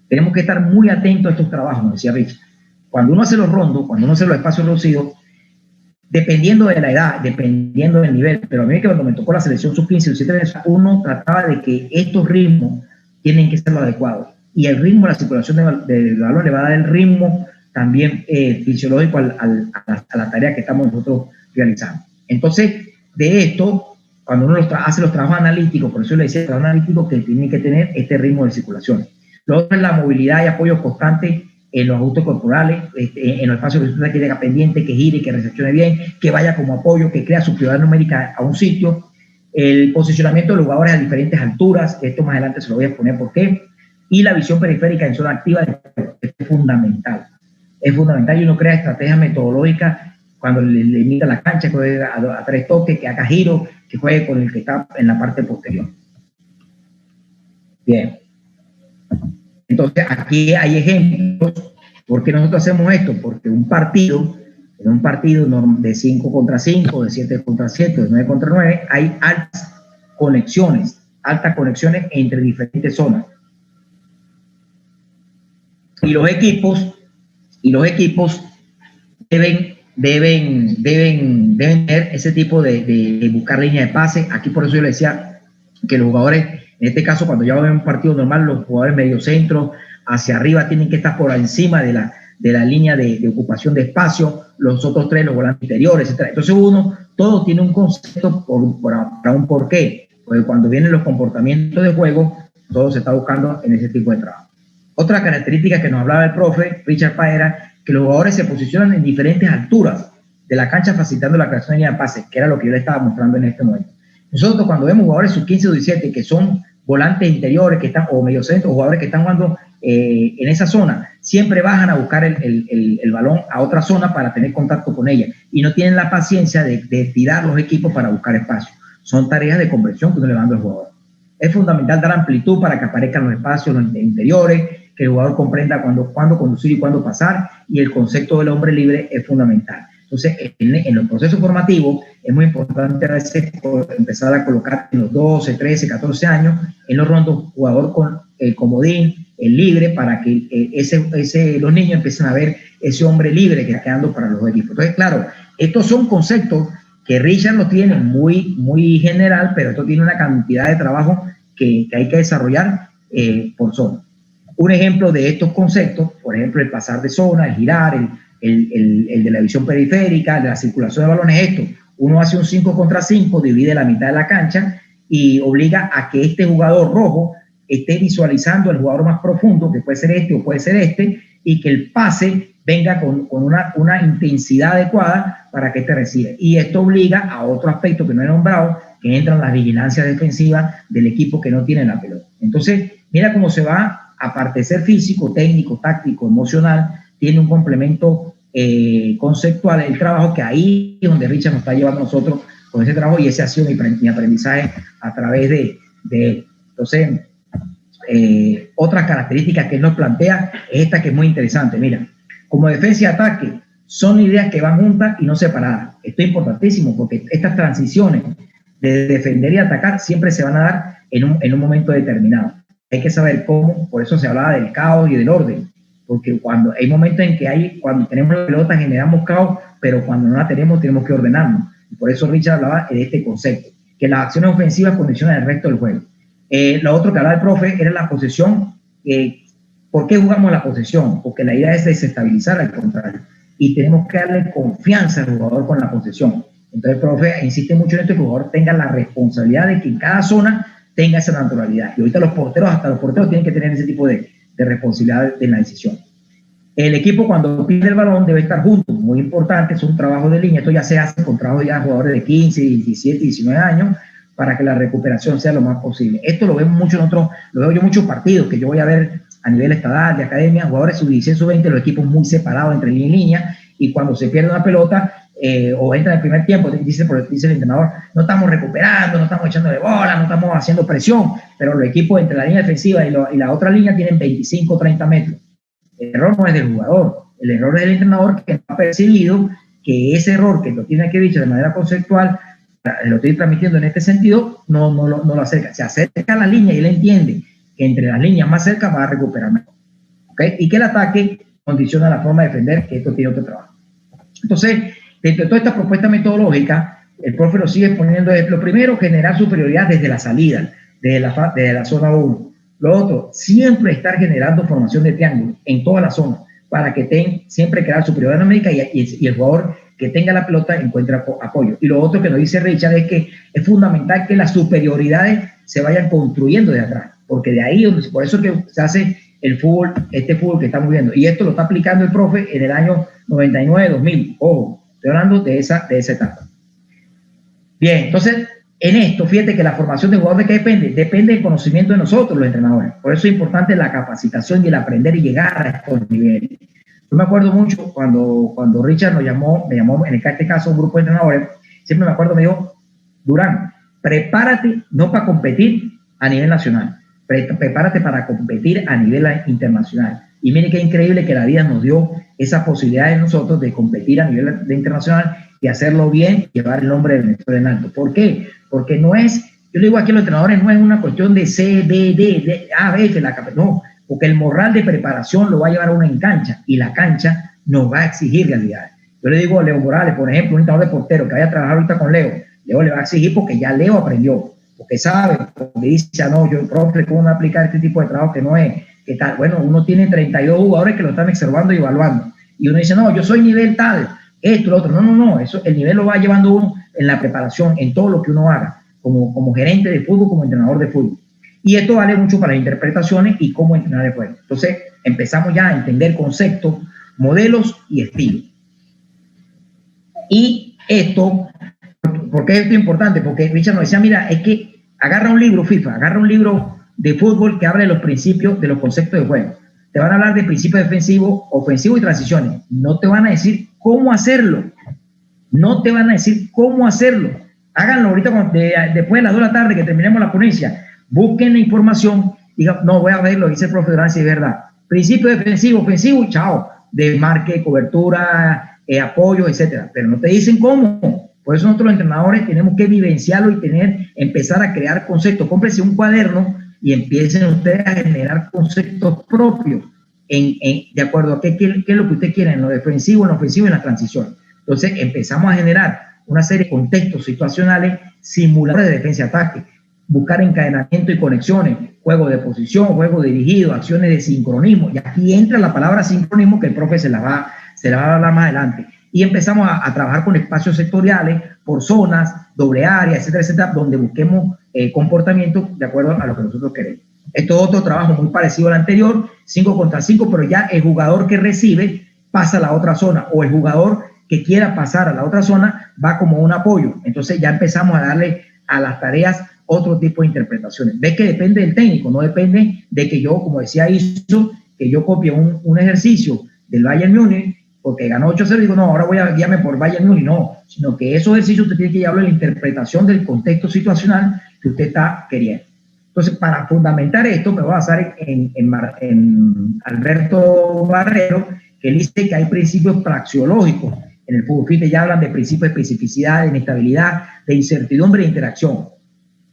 Tenemos que estar muy atentos a estos trabajos, nos decía Richard. Cuando uno hace los rondos, cuando uno hace los espacios reducidos, dependiendo de la edad, dependiendo del nivel, pero a mí que cuando me tocó la selección sub-15 y sub-17, uno trataba de que estos ritmos tienen que ser los adecuados. Y el ritmo, la circulación del balón le va a dar el ritmo también fisiológico a la tarea que estamos nosotros realizando. Entonces, de esto, cuando uno hace los trabajos analíticos, por eso le decía trabajo analítico, que tiene que tener este ritmo de circulación. Lo otro es la movilidad y apoyo constante en los ajustes corporales, en los espacios que usted tenga pendiente, que gire, que recepcione bien, que vaya como apoyo, que crea su prioridad numérica a un sitio. El posicionamiento de los jugadores a diferentes alturas, esto más adelante se lo voy a exponer por qué. Y la visión periférica en zona activa es fundamental. Es fundamental y uno crea estrategias metodológicas cuando le limita la cancha, que juegue a 3 toques, que haga giro, que juegue con el que está en la parte posterior. Bien. Entonces, aquí hay ejemplos. ¿Por qué nosotros hacemos esto? Porque en un partido de 5 contra 5, de 7 contra 7, de 9 contra 9, hay altas conexiones entre diferentes zonas. Y los equipos deben tener ese tipo de buscar línea de pase. Aquí por eso yo le decía que los jugadores, en este caso cuando ya va a haber un partido normal, los jugadores medio centro, hacia arriba tienen que estar por encima de la línea de ocupación de espacio, los otros 3, los volantes interiores, etc. Entonces todo tiene un concepto para un porqué, porque cuando vienen los comportamientos de juego, todo se está buscando en ese tipo de trabajo. Otra característica que nos hablaba el profe Richard Páez era que los jugadores se posicionan en diferentes alturas de la cancha, facilitando la creación de línea de pase, que era lo que yo le estaba mostrando en este momento. Nosotros cuando vemos jugadores sub-15 o 17 que son volantes interiores que están, o mediocentros, jugadores que están jugando en esa zona, siempre bajan a buscar el balón a otra zona para tener contacto con ella y no tienen la paciencia de tirar los equipos para buscar espacio. Son tareas de conversión que uno le manda al jugador. Es fundamental dar amplitud para que aparezcan los espacios los interiores, que el jugador comprenda cuándo conducir y cuándo pasar, y el concepto del hombre libre es fundamental. Entonces, en los procesos formativos es muy importante a veces empezar a colocar en los 12, 13, 14 años, en los rondos, jugador con el comodín, el libre, para que los niños empiecen a ver ese hombre libre que está quedando para los equipos. Entonces, claro, estos son conceptos que Richard lo tiene muy, muy general, pero esto tiene una cantidad de trabajo que hay que desarrollar por zona. Un ejemplo de estos conceptos, por ejemplo, el pasar de zona, el girar, el de la visión periférica, el de la circulación de balones, esto. Uno hace un 5 contra 5, divide la mitad de la cancha y obliga a que este jugador rojo esté visualizando el jugador más profundo, que puede ser este o puede ser este, y que el pase venga con una intensidad adecuada para que este reciba. Y esto obliga a otro aspecto que no he nombrado, que entran las vigilancias defensivas del equipo que no tiene la pelota. Entonces, mira cómo se va, aparte de ser físico, técnico, táctico, emocional, tiene un complemento conceptual el trabajo, que ahí es donde Richard nos está llevando a nosotros con ese trabajo, y ese ha sido mi aprendizaje a través de él. Entonces, otra característica que él nos plantea es esta, que es muy interesante. Mira, como defensa y ataque son ideas que van juntas y no separadas. Esto es importantísimo porque estas transiciones de defender y atacar siempre se van a dar en un momento determinado. Hay que saber cómo, por eso se hablaba del caos y del orden, porque cuando hay momentos en que cuando tenemos la pelota generamos caos, pero cuando no la tenemos que ordenarnos. Y por eso Richard hablaba de este concepto. que las acciones ofensivas condicionan el resto del juego. Lo otro que hablaba el profe era la posesión. ¿Por qué jugamos la posesión? Porque la idea es desestabilizar al contrario y tenemos que darle confianza al jugador con la posesión. Entonces el profe insiste mucho en esto, que el jugador tenga la responsabilidad de que en cada zona tenga esa naturalidad. Y ahorita hasta los porteros tienen que tener ese tipo de responsabilidad en la decisión. El equipo cuando pide el balón debe estar junto, muy importante, es un trabajo de línea. Esto ya se hace con trabajo de jugadores de 15, 17, 19 años para que la recuperación sea lo más posible. Esto lo vemos mucho nosotros, lo veo yo en muchos partidos que yo voy a ver a nivel estatal, de academia, jugadores sub-16, sub-20, los equipos muy separados entre línea y línea, y cuando se pierde una pelota o entra en el primer tiempo, dice el entrenador, no estamos recuperando, no estamos echándole bola, no estamos haciendo presión, pero los equipos entre la línea defensiva y la otra línea tienen 25 o 30 metros. El error no es del jugador, el error es del entrenador, que no ha percibido que ese error que lo tiene aquí dicho de manera conceptual, lo estoy transmitiendo en este sentido, no lo acerca. Se acerca a la línea y él entiende que entre las líneas más cerca va a recuperar mejor. ¿Okay? Y que el ataque condiciona la forma de defender, que esto tiene otro trabajo. Entonces, dentro de toda esta propuesta metodológica, el profe lo sigue poniendo, lo primero, generar superioridad desde la salida, desde la zona 1. Lo otro, siempre estar generando formación de triángulo en toda la zona, para que siempre crear superioridad numérica y el jugador que tenga la pelota encuentre apoyo. Y lo otro que nos dice Richard es que es fundamental que las superioridades se vayan construyendo de atrás, porque de ahí, por eso que se hace el fútbol, este fútbol que estamos viendo. Y esto lo está aplicando el profe en el año 99-2000. Ojo, estoy hablando de esa etapa. Bien, entonces, en esto, fíjate que la formación de jugadores, ¿de qué depende? Depende del conocimiento de nosotros, los entrenadores. Por eso es importante la capacitación y el aprender y llegar a estos niveles. Yo me acuerdo mucho cuando Richard me llamó, en este caso, un grupo de entrenadores, siempre me acuerdo, me dijo, Durán, prepárate no para competir a nivel nacional, prepárate para competir a nivel internacional. Y mire qué increíble que la vida nos dio esa posibilidad de nosotros de competir a nivel internacional y hacerlo bien, llevar el nombre de Venezuela en alto. ¿Por qué? Porque no es, yo le digo aquí a los entrenadores, no es una cuestión de C, B, D, A, B, no, porque el moral de preparación lo va a llevar a una en cancha y la cancha nos va a exigir realidades. Yo le digo a Leo Morales, por ejemplo, un entrenador de portero que vaya a trabajar ahorita con Leo le va a exigir porque ya Leo aprendió, porque sabe, porque dice, no, yo, profe, ¿cómo me aplicar este tipo de trabajo que no es? ¿Qué tal? Bueno, uno tiene 32 jugadores que lo están observando y evaluando. Y uno dice, no, yo soy nivel tal, esto, lo otro. No, eso, el nivel lo va llevando uno en la preparación, en todo lo que uno haga, como gerente de fútbol, como entrenador de fútbol. Y esto vale mucho para las interpretaciones y cómo entrenar el juego. Entonces, empezamos ya a entender conceptos, modelos y estilos. Y esto, ¿por qué esto es importante? Porque Richard nos decía, mira, es que agarra un libro FIFA, agarra un libro de fútbol que habla de los principios, de los conceptos de juego. Te van a hablar de principios defensivos, ofensivos y transiciones. No te van a decir cómo hacerlo. No te van a decir cómo hacerlo. Háganlo ahorita después de las 2 de la tarde que terminemos la ponencia. Busquen la información. Digan, no, voy a ver lo que dice el profe Durán, si es verdad. Principio defensivo, ofensivo, chao. Desmarque, cobertura, apoyo, etcétera. Pero no te dicen cómo. Por eso nosotros los entrenadores tenemos que vivenciarlo y empezar a crear conceptos. Cómprense un cuaderno y empiecen ustedes a generar conceptos propios de acuerdo a qué es lo que usted quiere en lo defensivo, en lo ofensivo y en la transición. Entonces empezamos a generar una serie de contextos situacionales, simuladores de defensa-ataque, buscar encadenamiento y conexiones, juego de posición, juego dirigido, acciones de sincronismo. Y aquí entra la palabra sincronismo que el profe se la va a hablar más adelante. Y empezamos a trabajar con espacios sectoriales, por zonas, doble área, etcétera, etcétera, donde busquemos comportamientos de acuerdo a lo que nosotros queremos. Esto es otro trabajo muy parecido al anterior, 5 contra 5, pero ya el jugador que recibe pasa a la otra zona, o el jugador que quiera pasar a la otra zona va como un apoyo. Entonces ya empezamos a darle a las tareas otro tipo de interpretaciones. Ves que depende del técnico, no depende de que yo, como decía Iso, que yo copie un ejercicio del Bayern Múnich porque ganó 8-0 y digo, no, ahora voy a guiarme por Bayern Múnich. No, sino que esos ejercicios usted tiene que llevarlo a la interpretación del contexto situacional que usted está queriendo. Entonces, para fundamentar esto, me voy a basar en Alberto Barrero, que él dice que hay principios praxeológicos en el fútbol. Fíjate, ya hablan de principios de especificidad, de inestabilidad, de incertidumbre e interacción,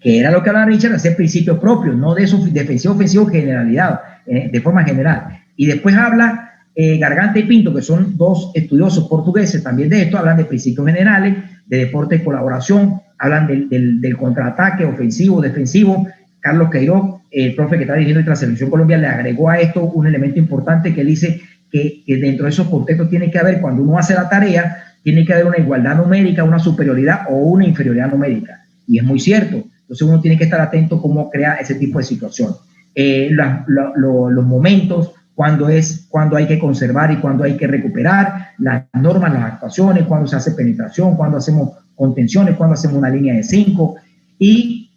que era lo que hablaba Richard, hacer principios propios, no de eso, defensivo, ofensivo, generalidad, de forma general. Y después habla Garganta y Pinto, que son dos estudiosos portugueses también de esto, hablan de principios generales, de deporte de colaboración, hablan del contraataque ofensivo, defensivo. Carlos Queiroz, el profe que está dirigiendo la Selección Colombia, le agregó a esto un elemento importante que dice que dentro de esos contextos tiene que haber, cuando uno hace la tarea, tiene que haber una igualdad numérica, una superioridad o una inferioridad numérica. Y es muy cierto. Entonces uno tiene que estar atento a cómo crea ese tipo de situación. Los momentos, cuando hay que conservar y cuando hay que recuperar, las normas, las actuaciones, cuando se hace penetración, cuando hacemos contenciones, cuando hacemos una línea de 5. Y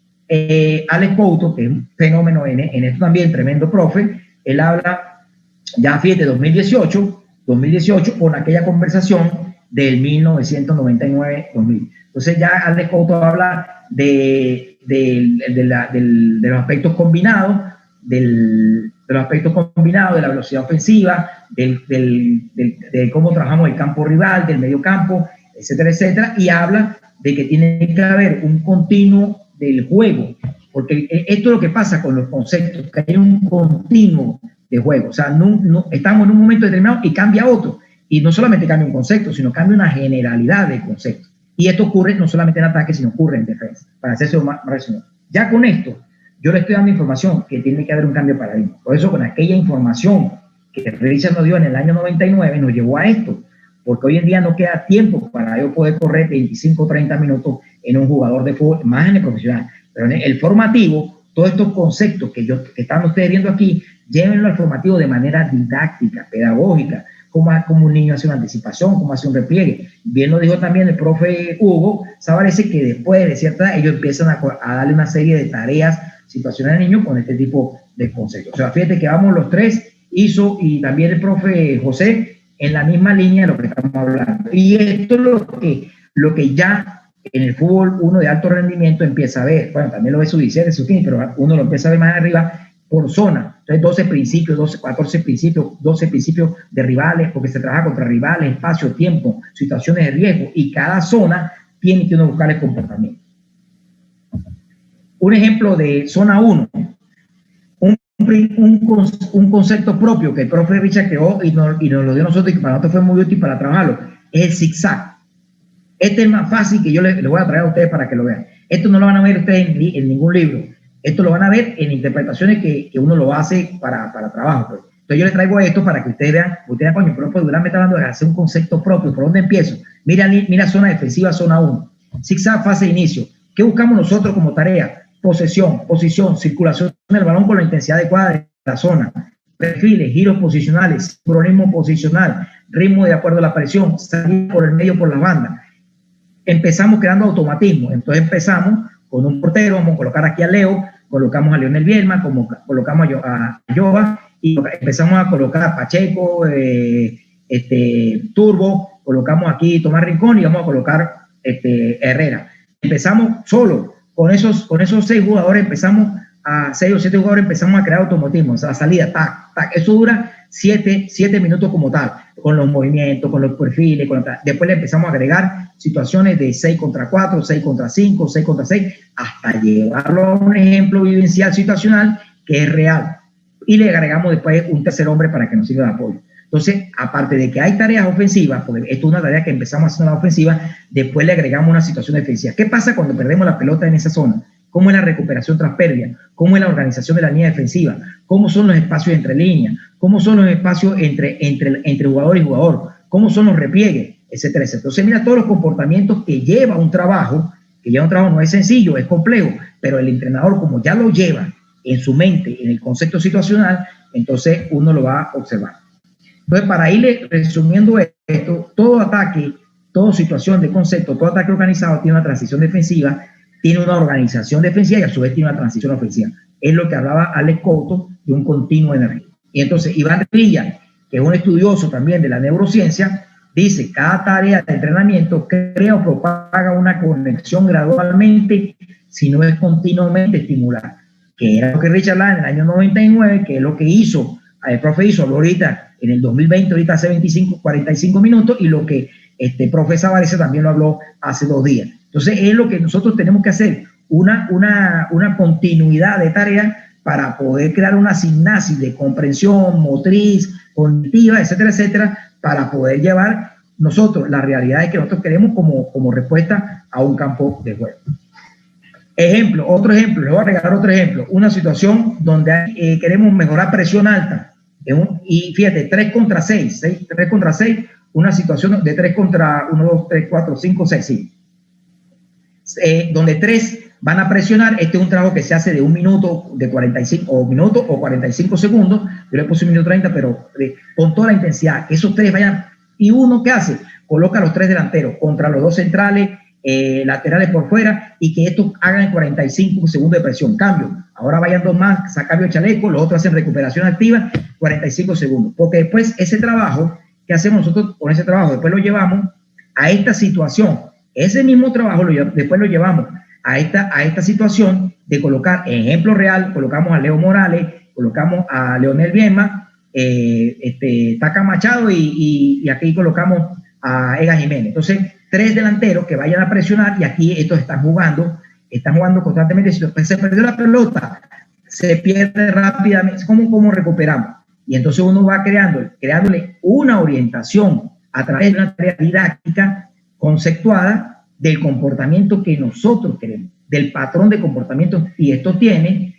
Alex Couto, que es un fenómeno en esto también, tremendo profe, él habla, ya fíjate, 2018, con aquella conversación del 1999-2000. Entonces ya Alex Couto habla de los aspectos combinados, de la velocidad ofensiva, de cómo trabajamos el campo rival, del medio campo, etcétera, etcétera, y habla de que tiene que haber un continuo del juego, porque esto es lo que pasa con los conceptos, que hay un continuo de juego, o sea, no estamos en un momento determinado y cambia otro, y no solamente cambia un concepto, sino cambia una generalidad de conceptos, y esto ocurre no solamente en ataque, sino ocurre en defensa, para hacerse más racional. Ya con esto, yo le estoy dando información que tiene que haber un cambio de paradigma, por eso con aquella información que Richard nos dio en el año 99, nos llevó a esto, porque hoy en día no queda tiempo para yo poder correr 25 o 30 minutos en un jugador de fútbol, más en el profesional. Pero en el formativo, todos estos conceptos que están ustedes viendo aquí, llévenlo al formativo de manera didáctica, pedagógica, como un niño hace una anticipación, cómo hace un repliegue. Bien lo dijo también el profe Hugo Savarese, que después de cierta edad ellos empiezan a darle una serie de tareas situacionales al niño con este tipo de conceptos. O sea, fíjate que vamos los tres, Iso y también el profe José, en la misma línea de lo que estamos hablando. Y esto es lo que ya en el fútbol uno de alto rendimiento empieza a ver. Bueno, también lo ve su 17, su 15, pero uno lo empieza a ver más arriba por zona. Entonces 12 principios, 14 principios, 12 principios de rivales, porque se trabaja contra rivales, espacio, tiempo, situaciones de riesgo, y cada zona tiene que uno buscar el comportamiento. Un ejemplo de zona 1, un concepto propio que el profe Richard creó y nos lo dio a nosotros, y que para nosotros fue muy útil para trabajarlo, es el zigzag. Este es más fácil, que yo le voy a traer a ustedes para que lo vean. Esto no lo van a ver ustedes en ningún libro. Esto lo van a ver en interpretaciones que uno lo hace para trabajo. Pues. Entonces yo les traigo esto para que ustedes vean, coño, pero pues Durán me está hablando de hacer un concepto propio. ¿Por dónde empiezo? Mira zona defensiva, zona 1. Zigzag, fase de inicio. ¿Qué buscamos nosotros como tarea? Posesión, posición, circulación del balón con la intensidad adecuada de la zona. Perfiles, giros posicionales, sincronismo posicional, ritmo de acuerdo a la presión, salir por el medio por las bandas. Empezamos creando automatismo. Entonces empezamos con un portero, vamos a colocar aquí a Leo, colocamos a Leonel Bielma, colocamos a Yoba, y empezamos a colocar a Pacheco, Turbo, colocamos aquí Tomás Rincón y vamos a colocar Herrera. Empezamos solo, con esos 6 jugadores empezamos a 6 o 7 jugadores empezamos a crear automatismo, o sea, la salida, tac, tac, eso dura 7 minutos como tal, con los movimientos, con los perfiles, después le empezamos a agregar situaciones de 6 contra 4, 6 contra 5, 6 contra 6, hasta llevarlo a un ejemplo vivencial situacional que es real, y le agregamos después un tercer hombre para que nos sirva de apoyo. Entonces, aparte de que hay tareas ofensivas, porque esto es una tarea que empezamos haciendo la ofensiva, después le agregamos una situación defensiva. ¿Qué pasa cuando perdemos la pelota en esa zona? ¿Cómo es la recuperación tras pérdida? ¿Cómo es la organización de la línea defensiva? ¿Cómo son los espacios entre líneas? ¿Cómo son los espacios entre jugador y jugador? ¿Cómo son los repliegues? Etcétera, etcétera. Entonces, mira todos los comportamientos que lleva un trabajo, no es sencillo, es complejo, pero el entrenador, como ya lo lleva en su mente, en el concepto situacional, entonces uno lo va a observar. Entonces, para irle resumiendo esto, todo ataque, toda situación de concepto, todo ataque organizado tiene una transición defensiva, tiene una organización defensiva y a su vez tiene una transición ofensiva. Es lo que hablaba Alex Couto de un continuo energía. Y entonces Iván Revilla, que es un estudioso también de la neurociencia, dice: cada tarea de entrenamiento crea o propaga una conexión gradualmente, si no es continuamente estimulada. Que era lo que Richard Lang en el año 99, que es lo que hizo, el profe hizo ahorita en el 2020, ahorita hace 45 minutos, y lo que profe Savarese también lo habló hace 2 días. Entonces es lo que nosotros tenemos que hacer, una continuidad de tareas para poder crear una sinapsis de comprensión motriz, cognitiva, etcétera, etcétera, para poder llevar nosotros, la realidad es que nosotros queremos como respuesta a un campo de juego. Ejemplo, otro ejemplo, les voy a regalar otro ejemplo, una situación donde queremos mejorar presión alta, y fíjate, 3 contra 6, 3 contra 6, una situación de 3 contra 1, 2, 3, 4, 5, 6, sí. Donde 3 van a presionar. Este es un trabajo que se hace de 1 minuto, de 45 minutos o 45 segundos. Yo le puse 1 minuto 30, pero con toda la intensidad, que esos 3 vayan. Y uno, ¿qué hace? Coloca a los 3 delanteros contra los 2 centrales, laterales por fuera, y que estos hagan 45 segundos de presión. Cambio. Ahora vayan 2 más, cambio de chaleco, los otros hacen recuperación activa, 45 segundos. Porque después ese trabajo que hacemos nosotros con ese trabajo, después lo llevamos a esta situación. Ese mismo trabajo después lo llevamos a esta situación de colocar, ejemplo real, colocamos a Leo Morales, colocamos a Leonel Bielma, Taca Machado y aquí colocamos a Ega Jiménez. Entonces, 3 delanteros que vayan a presionar, y aquí estos están jugando constantemente. Si se perdió la pelota, se pierde rápidamente. ¿Cómo recuperamos? Y entonces uno va creándole una orientación a través de una tarea didáctica conceptuada del comportamiento que nosotros queremos, del patrón de comportamiento. Y esto tiene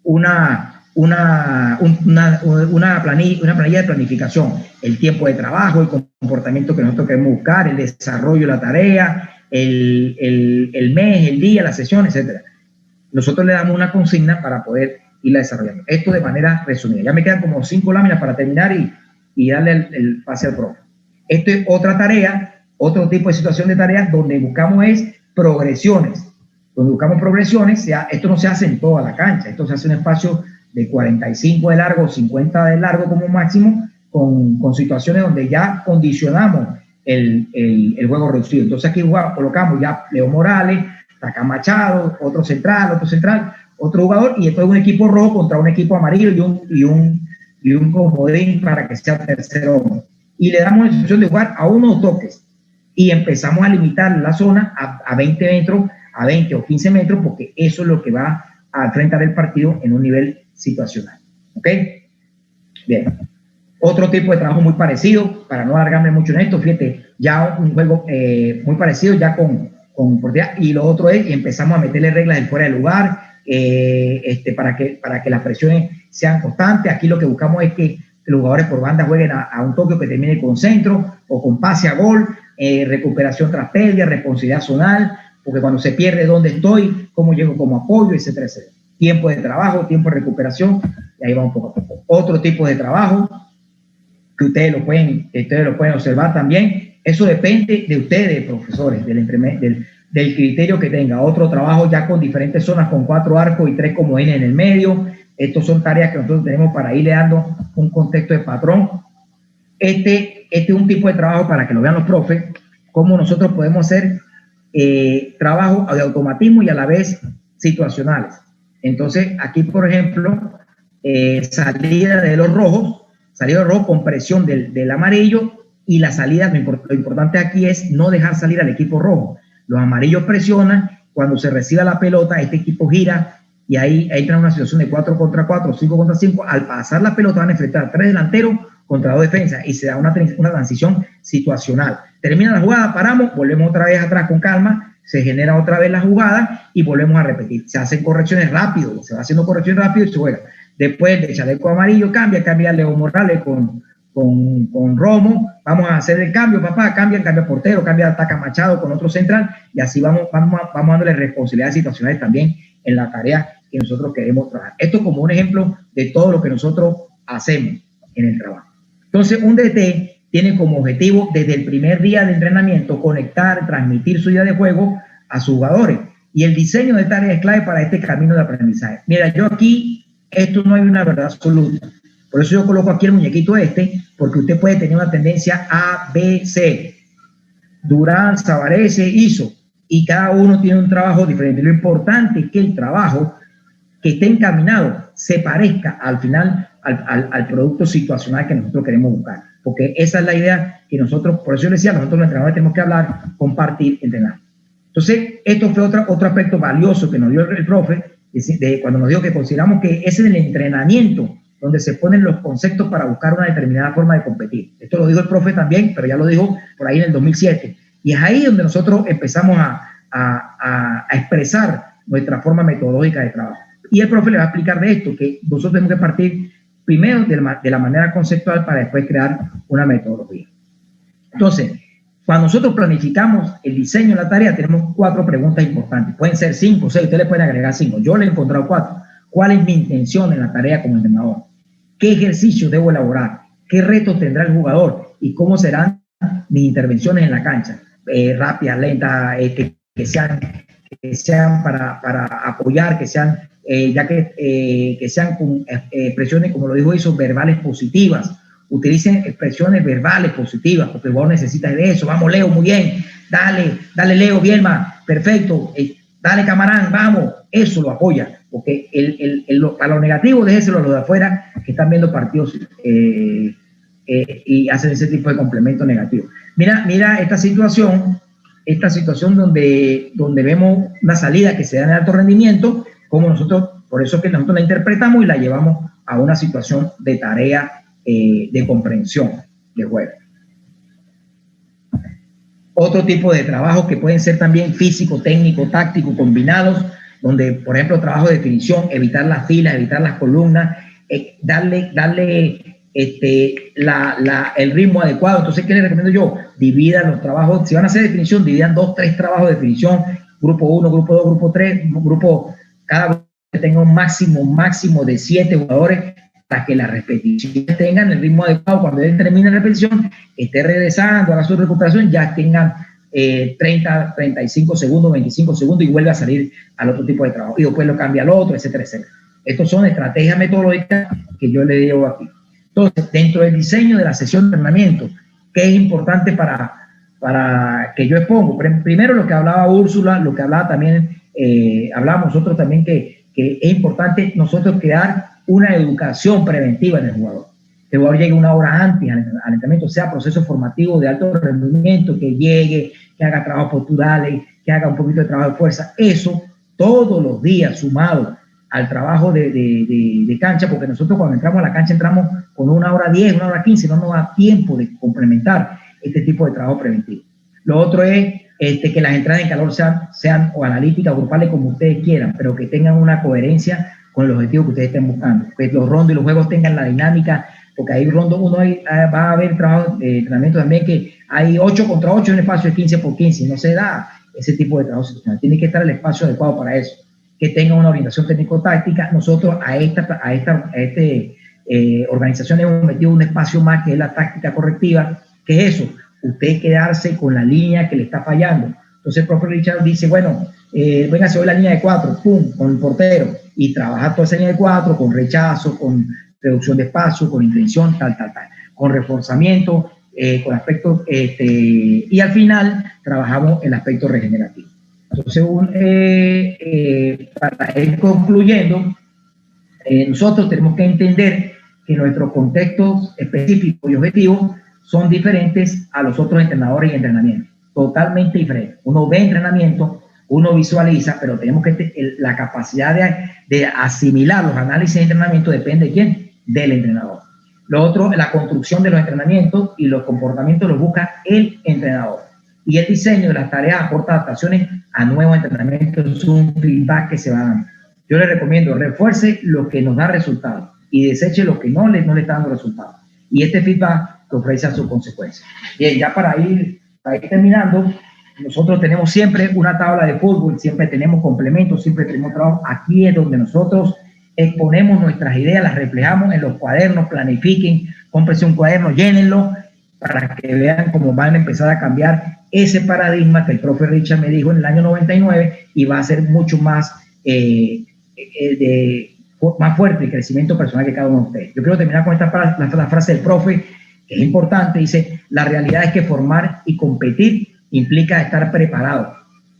una planilla de planificación, el tiempo de trabajo, el comportamiento que nosotros queremos buscar, el desarrollo de la tarea, el mes, el día, la sesión, etc. Nosotros le damos una consigna para poder irla desarrollando. Esto de manera resumida. Ya me quedan como 5 láminas para terminar y darle el pase al profe. Esto es otra tarea, otro tipo de situación de tareas donde buscamos progresiones. Donde buscamos progresiones, esto no se hace en toda la cancha, esto se hace en un espacio de 45 de largo, 50 de largo como máximo, con situaciones donde ya condicionamos el juego reducido. Entonces aquí colocamos ya Leo Morales, Taca Machado, otro central, otro jugador, y esto es un equipo rojo contra un equipo amarillo y un comodín para que sea tercero hombre. Y le damos la instrucción de jugar a unos toques y empezamos a limitar la zona a 20 metros, a 20 o 15 metros, porque eso es lo que va a enfrentar el partido en un nivel situacional. ¿Ok? Bien. Otro tipo de trabajo muy parecido, para no alargarme mucho en esto, fíjate, ya un juego muy parecido, ya con portería, y lo otro es, empezamos a meterle reglas del fuera de lugar, para que las presiones sean constantes. Aquí lo que buscamos es que los jugadores por banda jueguen a un toque que termine con centro o con pase a gol, recuperación tras pérdida, responsabilidad zonal, porque cuando se pierde dónde estoy, cómo llego como apoyo, etcétera, etcétera. Tiempo de trabajo, tiempo de recuperación, y ahí vamos poco a poco. Otro tipo de trabajo que ustedes lo pueden observar también, eso depende de ustedes, profesores, del criterio que tenga. Otro trabajo ya con diferentes zonas, con 4 arcos y 3 comodines en el medio. Estos son tareas que nosotros tenemos para irle dando un contexto de patrón. Este es un tipo de trabajo para que lo vean los profes, cómo nosotros podemos hacer trabajo de automatismo y a la vez situacionales. Entonces, aquí, por ejemplo, salida de los rojos con presión del amarillo, y la salida, lo importante aquí es no dejar salir al equipo rojo. Los amarillos presionan, cuando se reciba la pelota, este equipo gira, y ahí entra en una situación de 4 contra 4, 5 contra 5. Al pasar la pelota van a enfrentar 3 delanteros contra 2 defensas, y se da una transición situacional. Termina la jugada, paramos, volvemos otra vez atrás con calma, se genera otra vez la jugada y volvemos a repetir. Se hacen correcciones rápido, se va haciendo correcciones rápido y se juega. Después de chaleco amarillo cambia Leo Morales con Romo. Vamos a hacer el cambio, papá, cambia portero, cambia Taca Machado con otro central, y así vamos dándole responsabilidades situacionales también en la tarea que nosotros queremos trabajar. Esto como un ejemplo de todo lo que nosotros hacemos en el trabajo. Entonces, un DT tiene como objetivo desde el primer día de entrenamiento conectar, transmitir su idea de juego a sus jugadores, y el diseño de tareas es clave para este camino de aprendizaje. Mira, yo aquí, esto no hay una verdad absoluta, por eso yo coloco aquí el muñequito porque usted puede tener una tendencia A, B, C, Durán, Savarese, hizo, y cada uno tiene un trabajo diferente. Lo importante es que el trabajo que esté encaminado se parezca al final al producto situacional que nosotros queremos buscar, porque esa es la idea que nosotros, por eso yo les decía, nosotros los entrenadores tenemos que hablar, compartir, entrenar. Entonces, esto fue otro aspecto valioso que nos dio el profe, cuando nos dijo que consideramos que ese es el entrenamiento donde se ponen los conceptos para buscar una determinada forma de competir. Esto lo dijo el profe también, pero ya lo dijo por ahí en el 2007. Y es ahí donde nosotros empezamos a expresar nuestra forma metodológica de trabajo. Y el profe le va a explicar de esto, que nosotros tenemos que partir primero de la manera conceptual para después crear una metodología. Entonces, cuando nosotros planificamos el diseño de la tarea, tenemos 4 preguntas importantes. Pueden ser 5, 6, ustedes le pueden agregar 5. Yo le he encontrado 4. ¿Cuál es mi intención en la tarea como entrenador? ¿Qué ejercicio debo elaborar? ¿Qué retos tendrá el jugador? ¿Y cómo serán mis intervenciones en la cancha? Rápidas, lentas, que sean para apoyar, que sean, que sean con expresiones, como lo dijo eso, verbales positivas. Utilicen expresiones verbales positivas, porque el jugador necesita de eso. Vamos, Leo, muy bien. Dale, Leo, Bielma, perfecto. Dale, Camarán, vamos. Eso lo apoya, porque para lo negativo, déjeselo a los de afuera que están viendo partidos y hacen ese tipo de complementos negativos. Mira esta situación donde vemos una salida que se da en alto rendimiento, como nosotros, por eso que nosotros la interpretamos y la llevamos a una situación de tarea de comprensión de juego. Otro tipo de trabajo que pueden ser también físico, técnico, táctico, combinados, donde, por ejemplo, trabajo de definición, evitar las filas, evitar las columnas, darle el ritmo adecuado. Entonces, ¿qué les recomiendo yo? Dividan los trabajos. Si van a hacer definición, dividan 2, 3 trabajos de definición, grupo 1, grupo 2, grupo 3, cada grupo que tenga un máximo de 7 jugadores, para que las repeticiones tengan el ritmo adecuado. Cuando él termine la repetición, esté regresando, haga su recuperación, ya tengan 30, 35 segundos, 25 segundos y vuelve a salir al otro tipo de trabajo. Y después lo cambia al otro, etcétera, etcétera. Estas son estrategias metodológicas que yo le digo aquí. Entonces, dentro del diseño de la sesión de entrenamiento, ¿qué es importante para que yo expongo? Primero, lo que hablaba Úrsula, lo que hablaba también, hablábamos nosotros también, que es importante nosotros crear una educación preventiva en el jugador. Que el jugador llegue una hora antes al entrenamiento, sea proceso formativo de alto rendimiento, que llegue, que haga trabajos posturales, que haga un poquito de trabajo de fuerza. Eso todos los días sumado al trabajo de cancha, porque nosotros cuando entramos a la cancha entramos con 1 hora 10, 1 hora 15, no nos da tiempo de complementar este tipo de trabajo preventivo. Lo otro es que las entradas en calor sean o analíticas o grupales, como ustedes quieran, pero que tengan una coherencia con el objetivo que ustedes estén buscando. Que los rondos y los juegos tengan la dinámica, porque ahí rondos va a haber trabajo de entrenamiento también que hay 8 contra 8 en un espacio de 15 por 15, y no se da ese tipo de trabajo situacional. Tiene que estar el espacio adecuado para eso. Que tenga una orientación técnico-táctica. Nosotros a esta organización hemos metido un espacio más que es la táctica correctiva, que es eso, usted quedarse con la línea que le está fallando. Entonces el profe Richard dice, bueno, venga, se ve la línea de 4, pum, con el portero, y trabajar toda esa línea de 4 con rechazo, con reducción de espacio, con intención, tal, con reforzamiento, con aspectos, y al final trabajamos el aspecto regenerativo. Entonces, para ir concluyendo, nosotros tenemos que entender que nuestros contextos específicos y objetivos son diferentes a los otros entrenadores y entrenamientos, totalmente diferentes. Uno ve entrenamiento, uno visualiza, pero tenemos que la capacidad de asimilar los análisis de entrenamiento depende de quién, del entrenador. Lo otro, la construcción de los entrenamientos y los comportamientos los busca el entrenador. Y el diseño de las tareas aporta adaptaciones a nuevos entrenamientos, es un feedback que se va dando. Yo le recomiendo, refuerce lo que nos da resultados y deseche lo que no le está dando resultados. Y este feedback lo ofrece a sus consecuencias. Bien, ya para ir terminando, nosotros tenemos siempre una tabla de fútbol, siempre tenemos complementos, siempre tenemos trabajo. Aquí es donde nosotros exponemos nuestras ideas, las reflejamos en los cuadernos, planifiquen, cómprense un cuaderno, llénenlo para que vean cómo van a empezar a cambiar ese paradigma que el profe Richard me dijo en el año 99 y va a ser mucho más, más fuerte el crecimiento personal que cada uno de ustedes. Yo quiero terminar con la frase del profe, que es importante, dice, la realidad es que formar y competir implica estar preparado.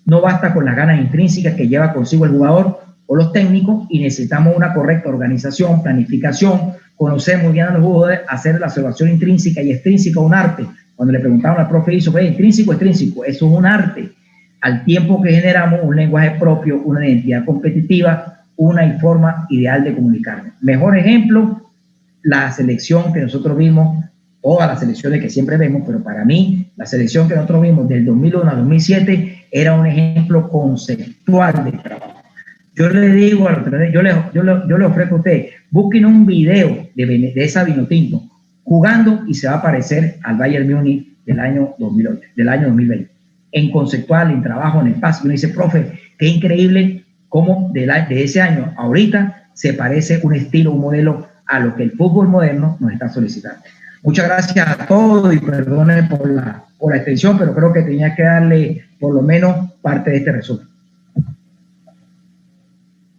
No basta con las ganas intrínsecas que lleva consigo el jugador o los técnicos y necesitamos una correcta organización, planificación, conocer muy bien a los jugadores, hacer la observación intrínseca y extrínseca, un arte. Cuando le preguntaban al profe, hizo, intrínseco, extrínseco, eso es un arte. Al tiempo que generamos un lenguaje propio, una identidad competitiva, una forma ideal de comunicarnos. Mejor ejemplo la selección que nosotros vimos, todas las selecciones que siempre vemos, pero para mí la selección que nosotros vimos del 2001 al 2007 era un ejemplo conceptual de trabajo. Yo le digo, yo le ofrezco a usted, busquen un video de esa Vinotinto jugando y se va a parecer al Bayern Múnich del año 2008, del año 2020. En conceptual, en trabajo, en el pase. Uno dice, profe, qué increíble cómo de ese año ahorita se parece un estilo, un modelo a lo que el fútbol moderno nos está solicitando. Muchas gracias a todos y perdonen por la extensión, pero creo que tenía que darle por lo menos parte de este resumen.